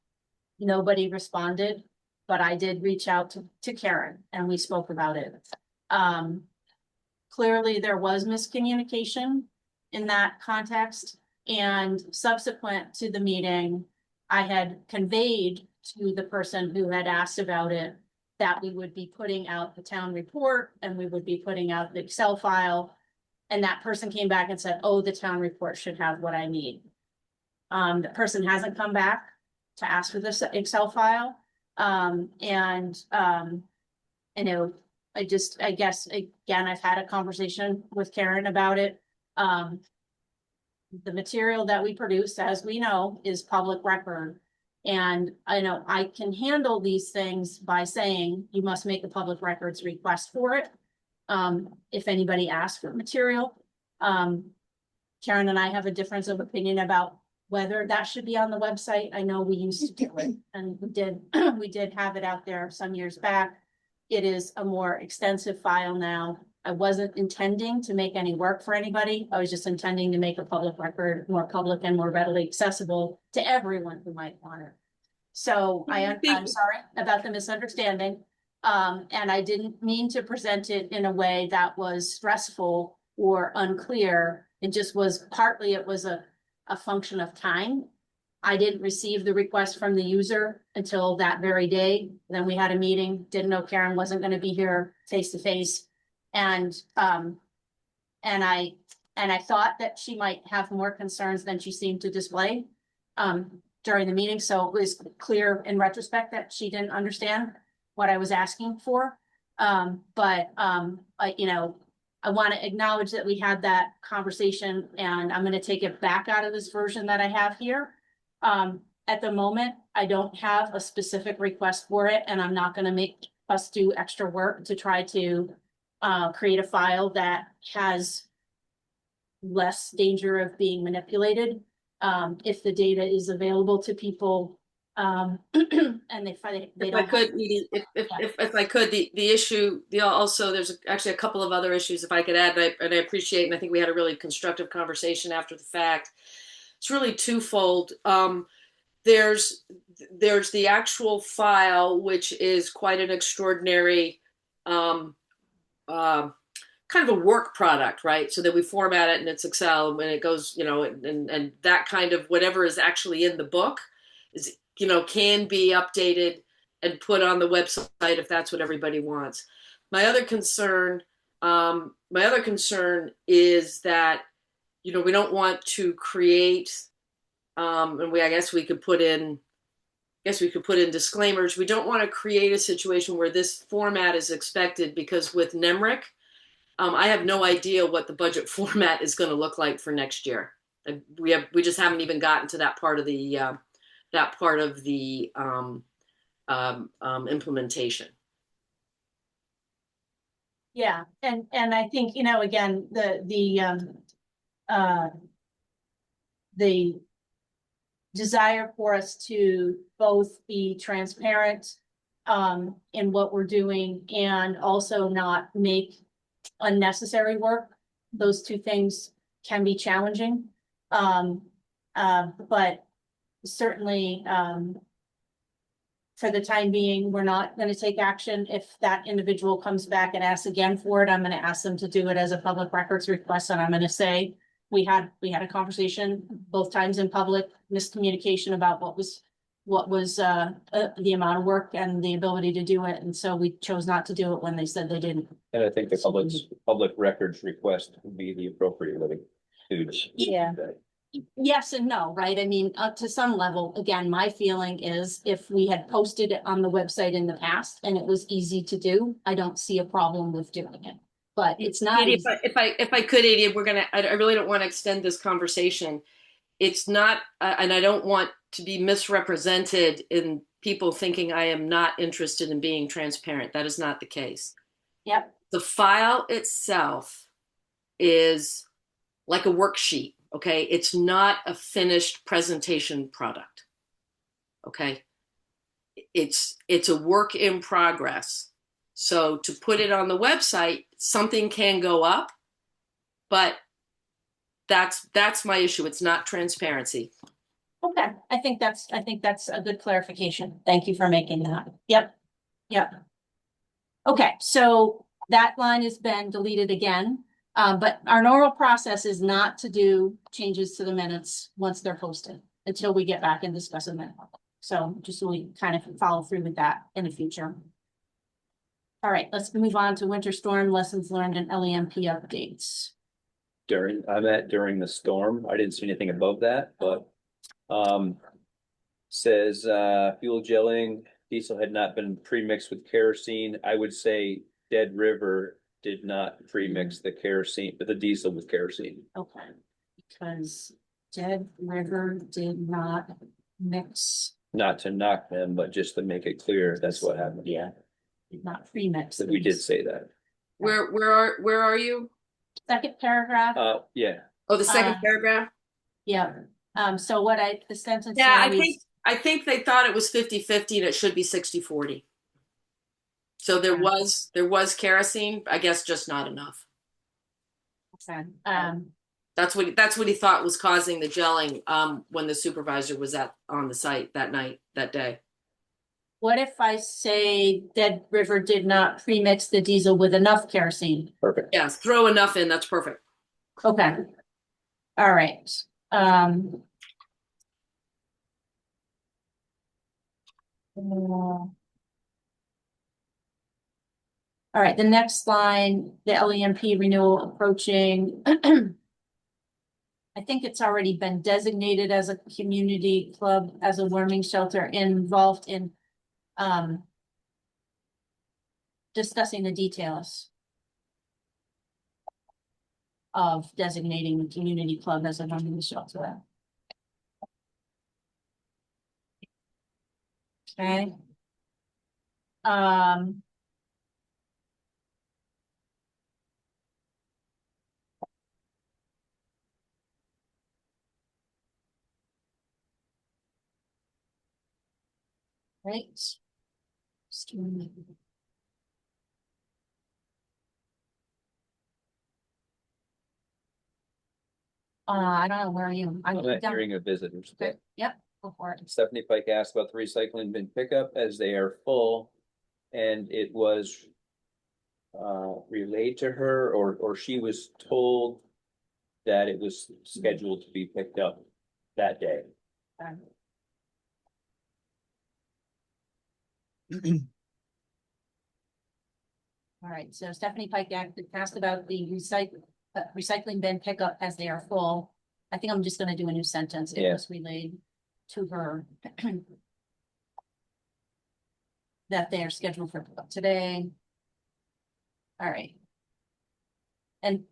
nobody responded, but I did reach out to Karen and we spoke about it. Clearly there was miscommunication in that context, and subsequent to the meeting, I had conveyed to the person who had asked about it that we would be putting out the town report and we would be putting out the Excel file. And that person came back and said, oh, the town report should have what I need. The person hasn't come back to ask for this Excel file. I guess, again, I've had a conversation with Karen about it. The material that we produce, as we know, is public record. And I know I can handle these things by saying you must make a public records request for it. If anybody asks for material, Karen and I have a difference of opinion about whether that should be on the website. I know we used to do it, and we did have it out there some years back. It is a more extensive file now. I wasn't intending to make any work for anybody. I was just intending to make a public record more public and more readily accessible to everyone who might want it. So I'm sorry about the misunderstanding. And I didn't mean to present it in a way that was stressful or unclear. It just was partly, it was a function of time. I didn't receive the request from the user until that very day. Then we had a meeting, didn't know Karen wasn't going to be here face to face. And I thought that she might have more concerns than she seemed to display during the meeting. So it was clear in retrospect that she didn't understand what I was asking for. I want to acknowledge that we had that conversation, and I'm going to take it back out of this version that I have here. At the moment, I don't have a specific request for it, and I'm not going to make us do extra work to try to create a file that has less danger of being manipulated. If the data is available to people, and they If don't. I could, Edie, if I could, the issue, also, there's actually a couple of other issues if I could add, and I appreciate, and I think we had a really constructive conversation after the fact. It's really twofold. There's the actual file, which is quite an extraordinary kind of a work product, right? So that we format it and it's Excel and it goes, and that kind of whatever is actually in the book is, can be updated and put on the website if that's what everybody wants. My other concern is that, we don't want to create, I guess we could put in, guess we could put in disclaimers. We don't want to create a situation where this format is expected, because with NEMRIC, I have no idea what the budget format is going to look like for next year. We just haven't even gotten to that part of the implementation. Yeah, and I think, you know, again, the desire for us to both be transparent in what we're doing and also not make unnecessary work. Those two things can be challenging. But certainly, for the time being, we're not going to take action. If that individual comes back and asks again for it, I'm going to ask them to do it as a public records request. And I'm going to say, we had a conversation both times in public, miscommunication about what was the amount of work and the ability to do it. And so we chose not to do it when they said they didn't. And I think the public records request would be the appropriate way to. Yeah. Yes and no, right? I mean, up to some level, again, my feeling is if we had posted it on the website in the past and it was easy to do, I don't see a problem with doing it. But it's not. Katie, if I could, Adie, I really don't want to extend this conversation. It's not, and I don't want to be misrepresented in people thinking I am not interested in being transparent. That is not the case. Yep. The file itself is like a worksheet. Okay. It's not a finished presentation product. Okay. It's a work in progress. So to put it on the website, something can go up, but that's my issue. It's not transparency. Okay, I think that's a good clarification. Thank you for making that. Yep. Okay, so that line has been deleted again. But our normal process is not to do changes to the minutes once they're posted until we get back and discuss them. So just so we kind of follow through with that in the future. All right, let's move on to winter storm lessons learned and LEMP updates. During the storm, I didn't see anything above that, but says fuel gelling, diesel had not been pre-mixed with kerosene. I would say Dead River did not pre-mix the kerosene, but the diesel with kerosene. Okay, because Dead River did not mix. Not to knock them, but just to make it clear, that's what happened. Yeah, did not pre-mix. So we did say that. Where are you? Second paragraph. Yeah. Oh, the second paragraph. Yeah. So what the sentence. Yeah, I think they thought it was 50-50 and it should be 60-40. So there was kerosene, I guess just not enough. Okay. That's what he thought was causing the gelling when the supervisor was on the site that day. What if I say Dead River did not pre-mix the diesel with enough kerosene? Perfect. Yes, throw enough in, that's perfect. Okay. All right. All right, the next line, the LEMP renewal approaching. I think it's already been designated as a community club, as a warming shelter, involved in discussing the details of designating the community club as a warming shelter. Okay. Right. I don't know, where are you? I'm at hearing of visitors. Okay. Yep, go for it. Stephanie Pike asked about the recycling bin pickup as they are full. And it was relayed to her or she was told that it was scheduled to be picked up that day. All right, so Stephanie Pike asked about the recycling bin pickup as they are full. I think I'm just gonna do a new sentence. It was relayed to her. that they are scheduled for today. All right. And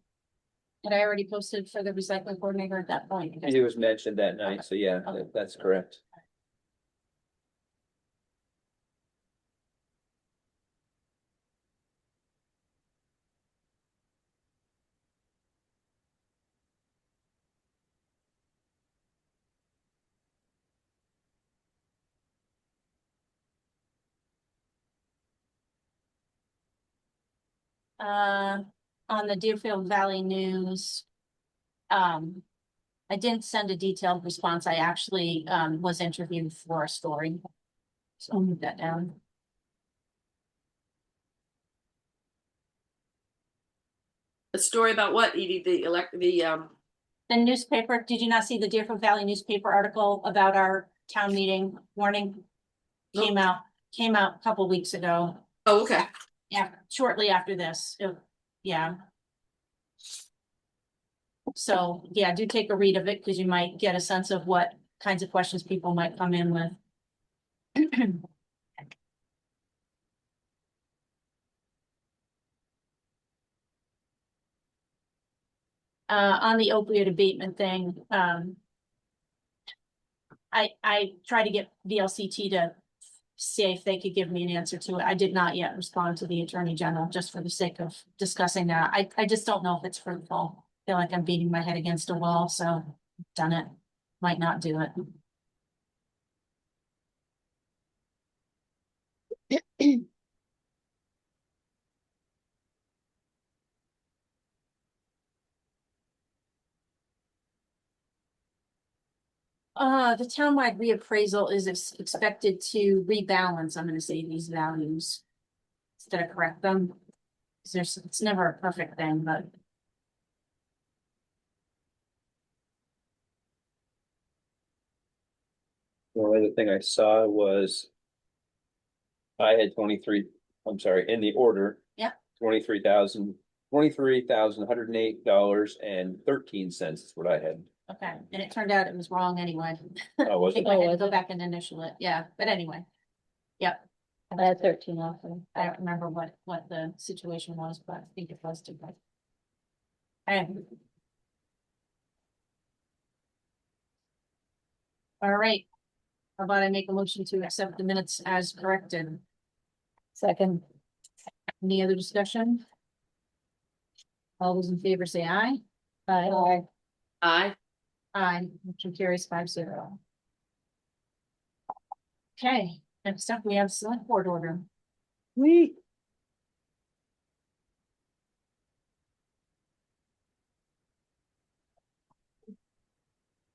had I already posted for the recycling coordinator at that point? It was mentioned that night, so yeah, Okay. that's correct. On the Deerfield Valley News. I didn't send a detailed response. I actually, was interviewed for a story. So I'll move that down. A story about what, Edie? The newspaper, did you not see the Deerfield Valley newspaper article about our town meeting warning? Nope. Came out a couple weeks ago. Oh, okay. Yeah, shortly after this. Yeah. So, yeah, do take a read of it because you might get a sense of what kinds of questions people might come in with. On the opioid abatement thing, I tried to get VLCT to see if they could give me an answer to it. I did not yet respond to the Attorney General, just for the sake of discussing that. I just don't know if it's fruitful. I feel like I'm beating my head against a wall, so done it. Might not do it. The townwide reappraisal is expected to rebalance, I'm gonna say, these values instead of correct them. 'Cause it's never a perfect thing, but The only other thing I saw was I had I'm sorry, in the order. Yeah. $23,108.13 is what I had. okay. And it turned out it was wrong anyway. Oh, was it? I had to go back and initial it. Yeah, but anyway. Yep. I had 13 also. I don't remember what the situation was, but I think it was too bad. And all right. How about I make a motion to accept the minutes as corrected? Second. Any other discussion? All those in favor say aye. Aye. Aye. Aye, motion carries 5-0. Okay, next up, we have select board order. We,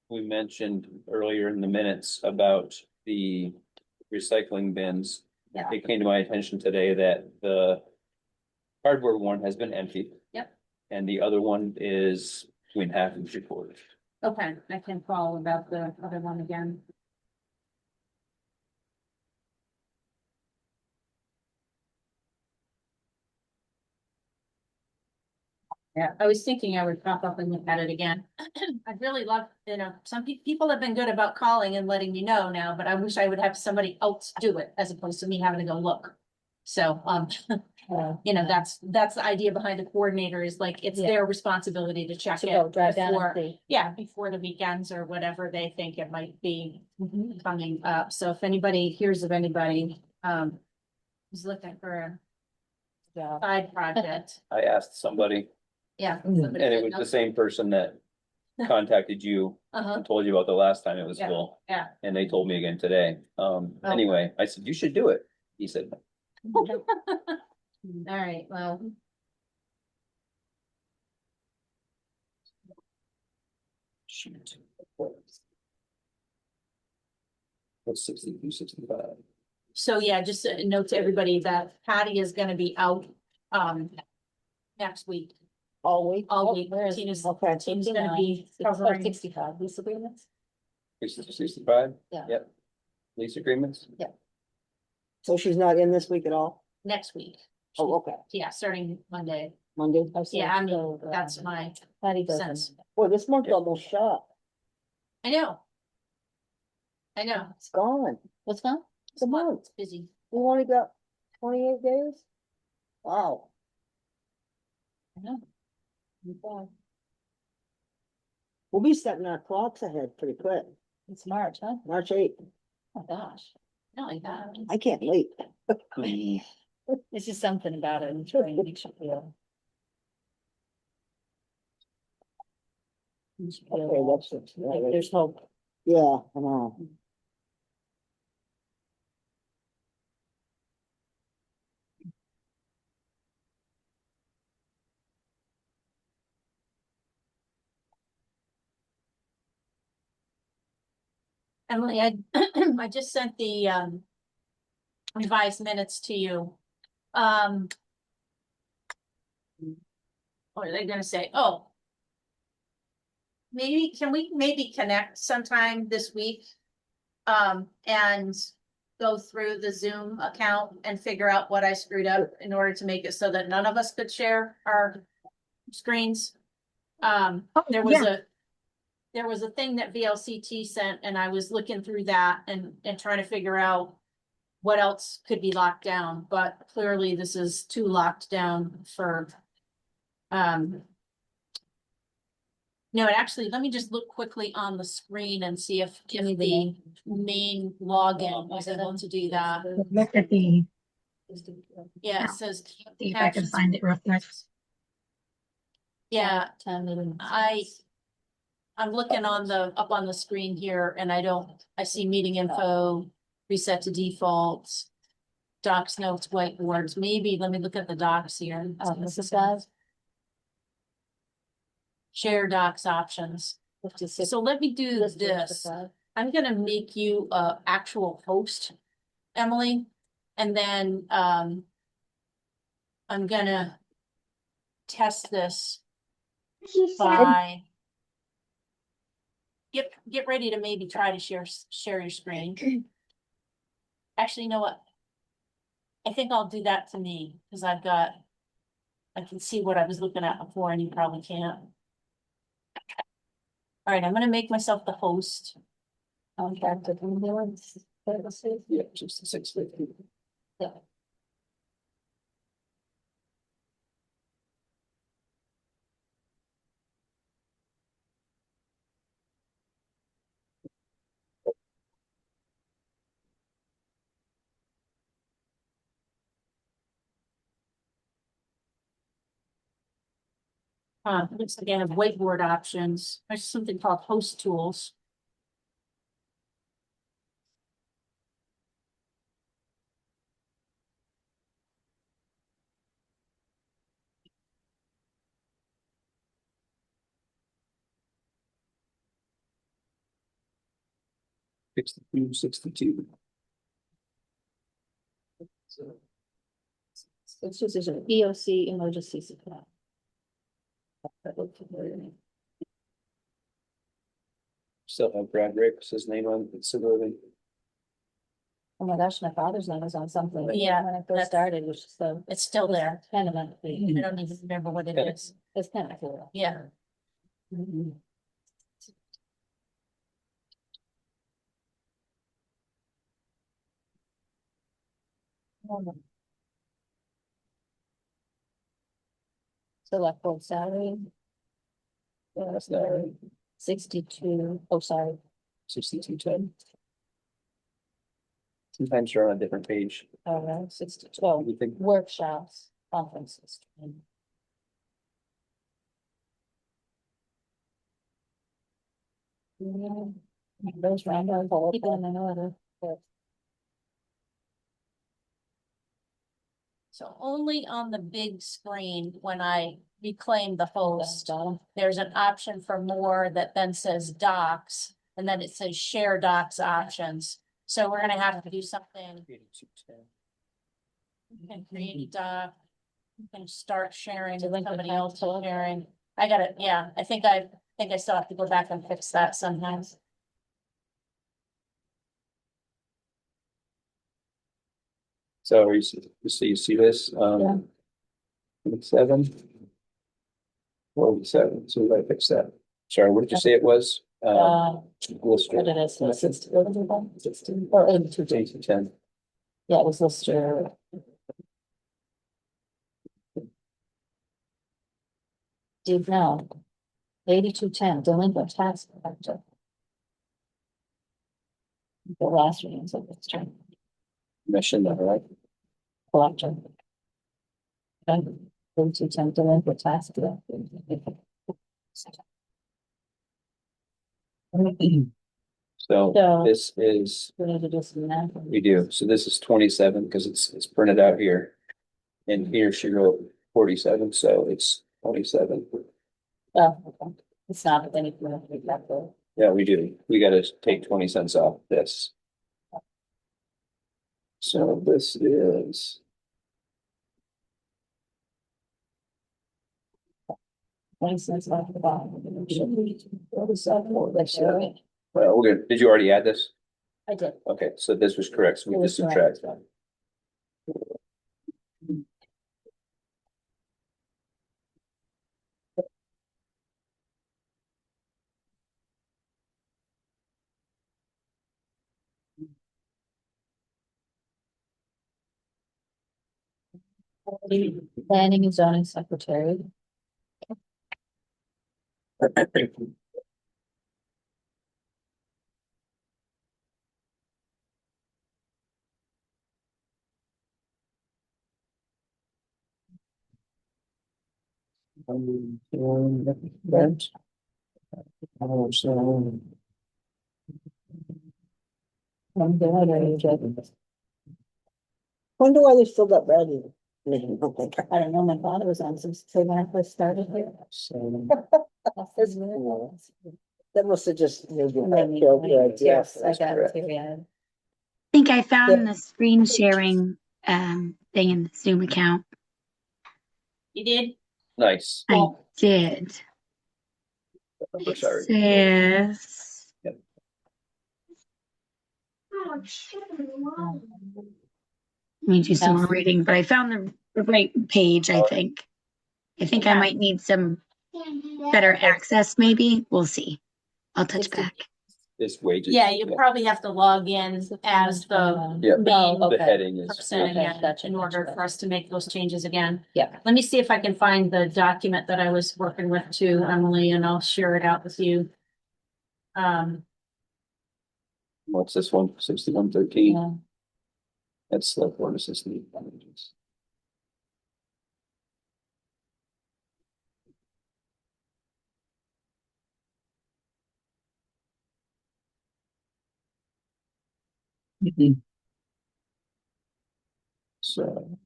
We mentioned earlier in the minutes about the recycling bins. Yeah. It came to my attention today that the cardboard one has been emptied. Yep. And the other one is between half and 3/4. Okay, I can follow about the other one again. Yeah, I was thinking I would pop up and look at it again. I'd really love, some people have been good about calling and letting me know now, but I wish I would have somebody else do it as opposed to me having to go look. So, that's the idea behind the coordinator is like, it's Yeah. their responsibility to check To it go drive down before, and see. yeah, before the weekends or whatever they think it might be coming up. So if anybody hears of anybody, who's looking for a Yeah. side project, I asked somebody, yeah. and it was the same person that contacted you Uh-huh, and told you about the last time it was Yeah. full. yeah. And they told me again today. Anyway, I said, you should do it. He said, All right, well. shoot. What's 62, 65? So yeah, just a note to everybody that Patty is gonna be out, next week, all week. all Oh, week. where is- Tina's Okay, gonna be covering. 65 lease agreements. 65? Yeah. Yep. Lease agreements? so she's not in this week at all? Next week. Oh, okay, Yeah, starting Monday. Monday. Yeah, I mean, that's my Patty sense. doesn't. Boy, this month's Yeah. almost shot. I know. I know. It's gone. What's that? It's a month. Busy. We only got 28 days? Wow. I know. Okay. We'll be setting our clocks ahead pretty quick. It's March, huh? March 8th. Oh, gosh. Not like that. I can't wait. It's just something about it. It's really makes you feel. Makes you feel Okay, that's it. like there's hope. Yeah, I know. Emily, I, I just sent the, revised minutes to you. What are they gonna say? Oh. Maybe, can we maybe connect sometime this week? And go through the Zoom account and figure out what I screwed up in order to make it so that none of us could share our screens. There was yeah. there was a thing that VLCT sent and I was looking through that and trying to figure out what else could be locked down, but clearly this is too locked down for, no, actually, let me just look quickly on the screen and see if the main login was able to do that. Look at the, Yeah, it says. see if I can find it real quick. Yeah, 10 minutes. I'm looking on the, up on the screen here and I see meeting info, reset to defaults, docs, notes, whiteboards. Maybe, let me look at the docs here. Oh, this is guys. Share docs options. So let me do this. I'm gonna make you a actual host, Emily, and then I'm gonna test this by get ready to maybe try to share your screen. Actually, you know what? I think I'll do that to me because I can see what I was looking at before and you probably can't. All right, I'm gonna make myself the host. Contracted ambulance. Yeah, just 650. Yeah. Looks like I have whiteboard options. There's something called host tools. Fix the 262. It's just an EOC emergency supply. Still have Brad Rick's name on it, Suburban. Oh my gosh, my father's name was on something. Yeah, When I that's- first started, which is so. It's still there. Kind of a. I don't even remember what it is. It's kind of cool. Yeah. Select board salary. That's not right. 62. Oh, sorry. 6210. Sometimes you're on a different page. All right, 12 You think workshops, conferences. Those random people in order. So only on the big screen, when I reclaim the host, there's an option for more that then says docs, and then it says share docs options. So we're gonna have to do something. You can create a doc. You can start sharing with somebody else sharing. I gotta, yeah, I think I still have to go back and fix that sometimes. so. You see this? 7. 47. So we gotta fix that. Sorry, what did you say it was? What Worcester. it is, 60, or 82. 10. Yeah, it was listed. Did know. 8210 delinquent tax collector. The last readings of this term. Mentioned that, right? Collector. 8210 delinquent tax collector. So So- this is, We need to do some math. we do. So this is 27 because it's printed out here. And here she wrote 47, so it's 27. Oh, okay. It's not, but then you can have to be careful. Yeah, we do. We gotta take 20 cents off this. So this is, 20 cents off the bottom. That's right. well, we're gonna, did you already add this? I did. Okay, so this was correct. So It we was just subtract. correct. Planning and zoning secretary. Rent. So, Wonder why they still got red in it. I don't know, my father was on some, say when I first started here. so That must have just made you Maybe, feel good. yes, I that's got it correct. here, yeah. I think I found Yeah. the screen sharing thing in the Zoom account. You did? nice. I did. We're It sorry. says. Yep. Let me do some more reading, but I found the right page, I think. I think I Okay. might need some better access, maybe. We'll see. I'll touch back. This wages. Yeah, you probably have to log in as the Yeah, main the heading is. person Okay, again gotcha, in order gotcha. for us to make those changes again. Yeah. Let me see if I can find the document that I was working with too, Emily, and I'll share it out with you. What's this one? 6113. Yeah. That's the board assistant. So.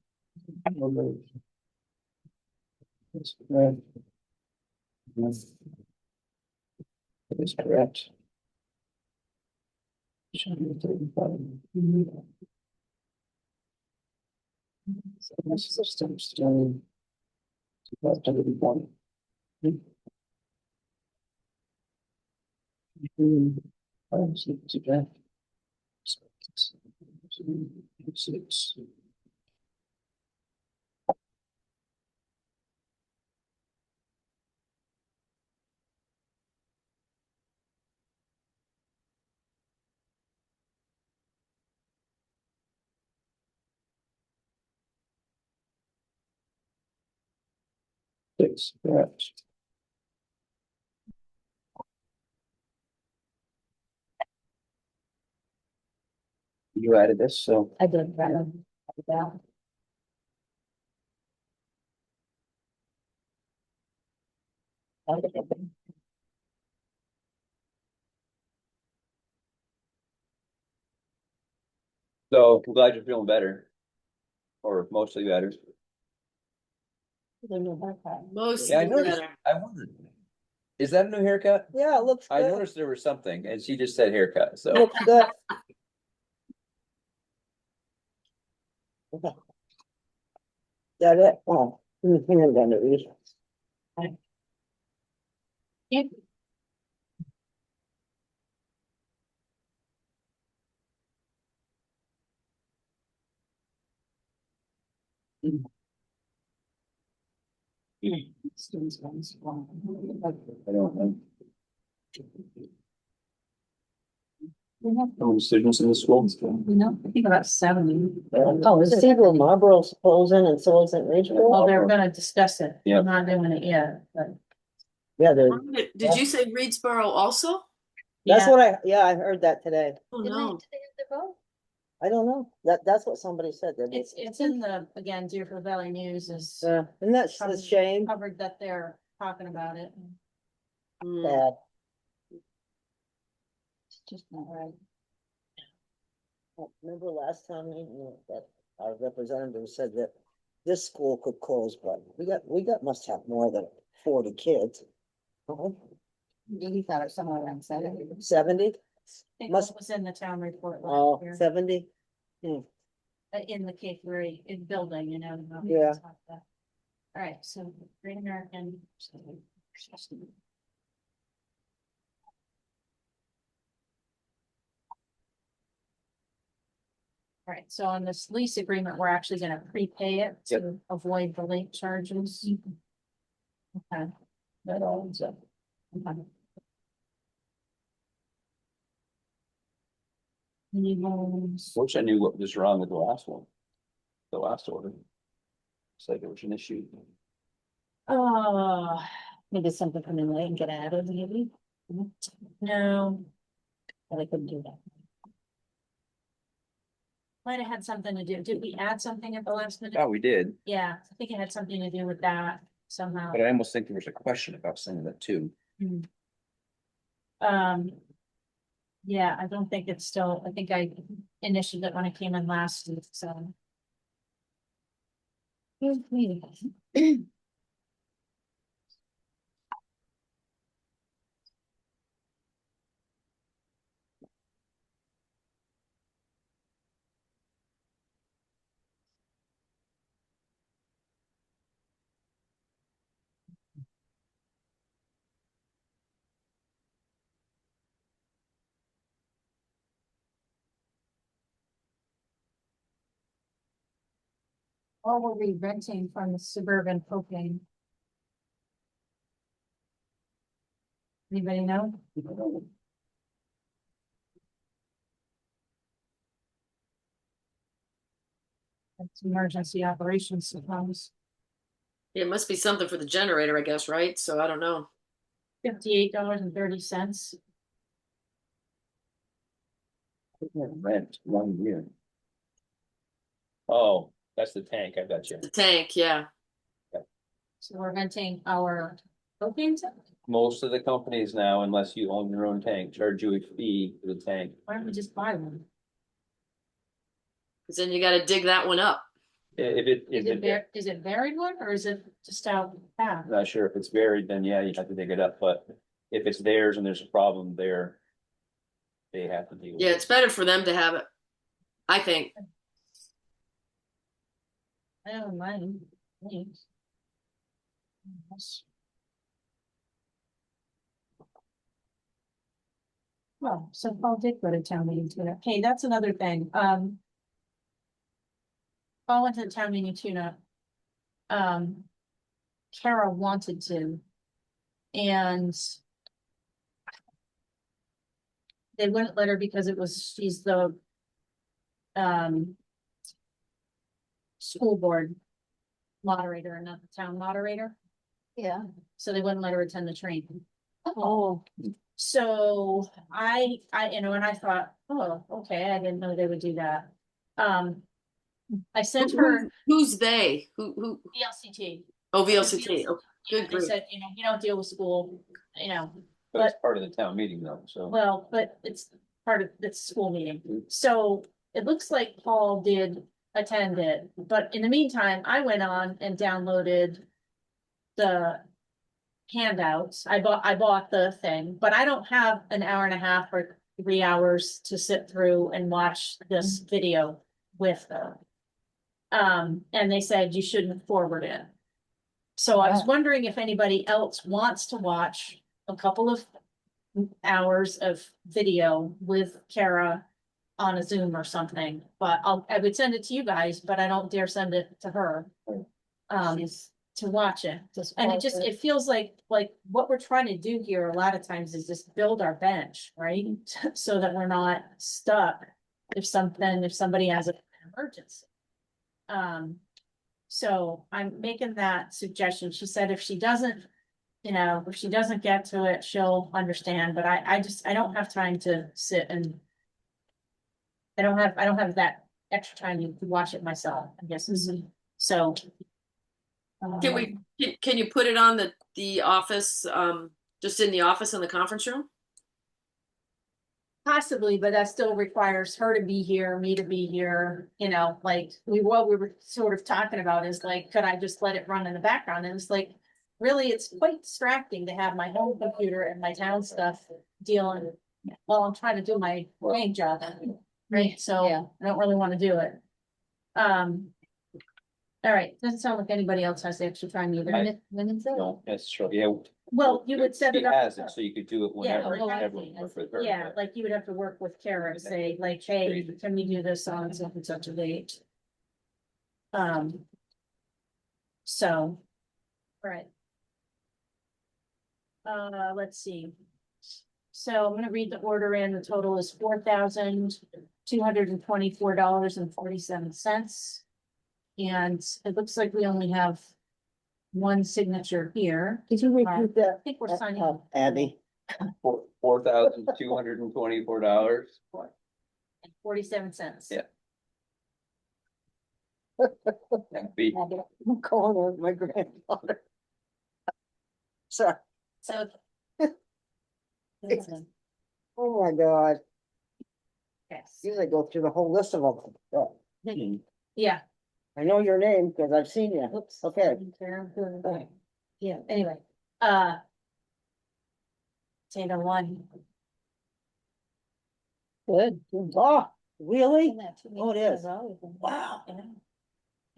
That's correct. That is correct. System still. 2001. Six. Six, correct. You added this, so. I did, right. Yeah. So I'm glad you're feeling better. Or mostly better. Most Yeah, I noticed, better. I wondered. Is that a new haircut? Yeah, it looks I good. noticed there was something and she just said haircut, so. Looks good. That it? Oh, I'm gonna read. I don't know. How many students in the school? I think about 70. Oh, is it where Marlboro's closing and so isn't Ridgeville? Well, they're gonna discuss it. Yeah. They're not doing it yet, but. Yeah, Did you say Reedsboro also? that's Yeah. what I heard that today. Oh, Didn't they, no. did they have their vote? I don't know. That's what somebody said. It's in the, again, Deerfield Valley News is And that's a shame. covered that they're talking about it. Mm. Bad. It's just not right. Remember last time that our representative said that this school could close, but must have more than 40 kids. He thought it was somewhere around 70. 70? I think Must- it was in the town report Oh, last year, 70? in the K3, in building, you know. Yeah. All right, so Great American. All right, so on this lease agreement, we're actually gonna prepay it to avoid the late charges. Okay. That all is up. Okay. Minimums. Wish I knew what was wrong with the last one. The last order. It's like it was an issue. Oh, Maybe something come in late and get added, maybe. no, But I couldn't do that. might have had something to do. Did we add something at the last minute? Oh, we did, Yeah, I think it had something to do with that somehow. but I almost think there was a question about some of that too. Um. Yeah, I don't think it's still, I think I initialed it when it came in last week, so. Or were we renting from the suburban propane? Anybody know? That's emergency operations supplies, It must be something for the generator, I guess, right? So I don't know. $58.30. Rent 1 year. Oh, that's the tank, I got you. The tank, yeah. So we're renting our propane tank? Most of the companies now, unless you own your own tank, charge you a fee for the tank. Why don't we just buy one? Cause then you gotta dig that one up. Is it buried one or is it just out back? Not sure if it's buried, then yeah, you have to dig it up, but if it's theirs and there's a problem there, they have to deal with Yeah, it. it's better for them to have it. I think. I don't mind. Thanks. Well, so Paul did go to town meeting tuna. Okay, that's another thing. Paul went to the town meeting tuna. Kara wanted to. And they wouldn't let her because she's the school board moderator and not the town moderator. Yeah. So they wouldn't let her attend the training. Oh. So I, and I thought, oh, okay, I didn't know they would do that. I sent her Who's they? Who? VLCT. Oh, VLCT. Oh, good They grief. said, you don't deal with school, But it's part of the town meeting though, so. well, but it's part of the school meeting. So it looks like Paul did attend it, but in the meantime, I went on and downloaded the handouts. I bought the thing, but I don't have an hour and a half or 3 hours to sit through and watch this video with her. And they said you shouldn't forward it. So I was wondering if anybody else wants to watch a couple of hours of video with Kara on a Zoom or something, but I would send it to you guys, but I don't dare send it to her. to watch it. Just And it follow just, through. it feels like what we're trying to do here a lot of times is just build our bench, right? So that we're not stuck if somebody has an emergency. So I'm making that suggestion. She said if she doesn't, if she doesn't get to it, she'll understand, but I don't have time to sit and I don't have that extra time to watch it myself, I guess. So. Can you put it on the office, just in the office in the conference room? Possibly, but that still requires her to be here, me to be here, like what we were sort of talking about is like, could I just let it run in the background? And it's like, really, it's quite distracting to have my home computer and my town stuff dealing while I'm trying to do my main job, right? So Yeah. I don't really want to do it. All right, doesn't sound like anybody else has the extra time either. When is it? No, that's true. Yeah. Well, you would set She it up. has it, so you could do it Yeah, whenever. like, everyone worked with her, Yeah, but- like you would have to work with Kara and say like, hey, can we do this on such and such a date? So, right. Let's see. So I'm gonna read the order in. The total is $4,224.47. And it looks like we only have one signature here. Could you repeat I that? think we're signing. Abby. $4,224. 47 cents. Yeah. Happy. I'm calling her my grandfather. Sorry. So. Oh, my God. Yes. Usually go through the whole list of them. Oh, Yeah. I know your name because I've seen you. Oops. Okay. Yeah, anyway, Potato one. Good. Oh, really? Isn't that 2 Oh, it meetings is. in a row? Wow.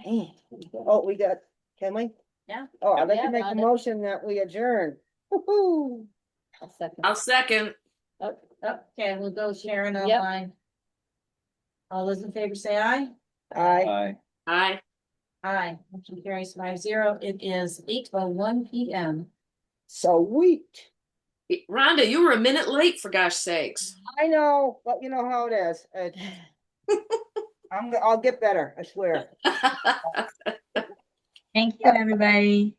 Man. Oh, we got, can we? Yeah. Oh, I'd like Yeah, to make a Rhonda. motion that we adjourn. Woo-hoo. I'll second. I'll second. Okay, we'll go Sharon Yep. online. All those in favor say aye. Aye. Aye. Aye, motion carries 5-0. It is 8:01 PM. Sweet. Rhonda, you were a minute late, for gosh sakes. I know, but you know how it is. I'll get better, I swear. Thank you, everybody.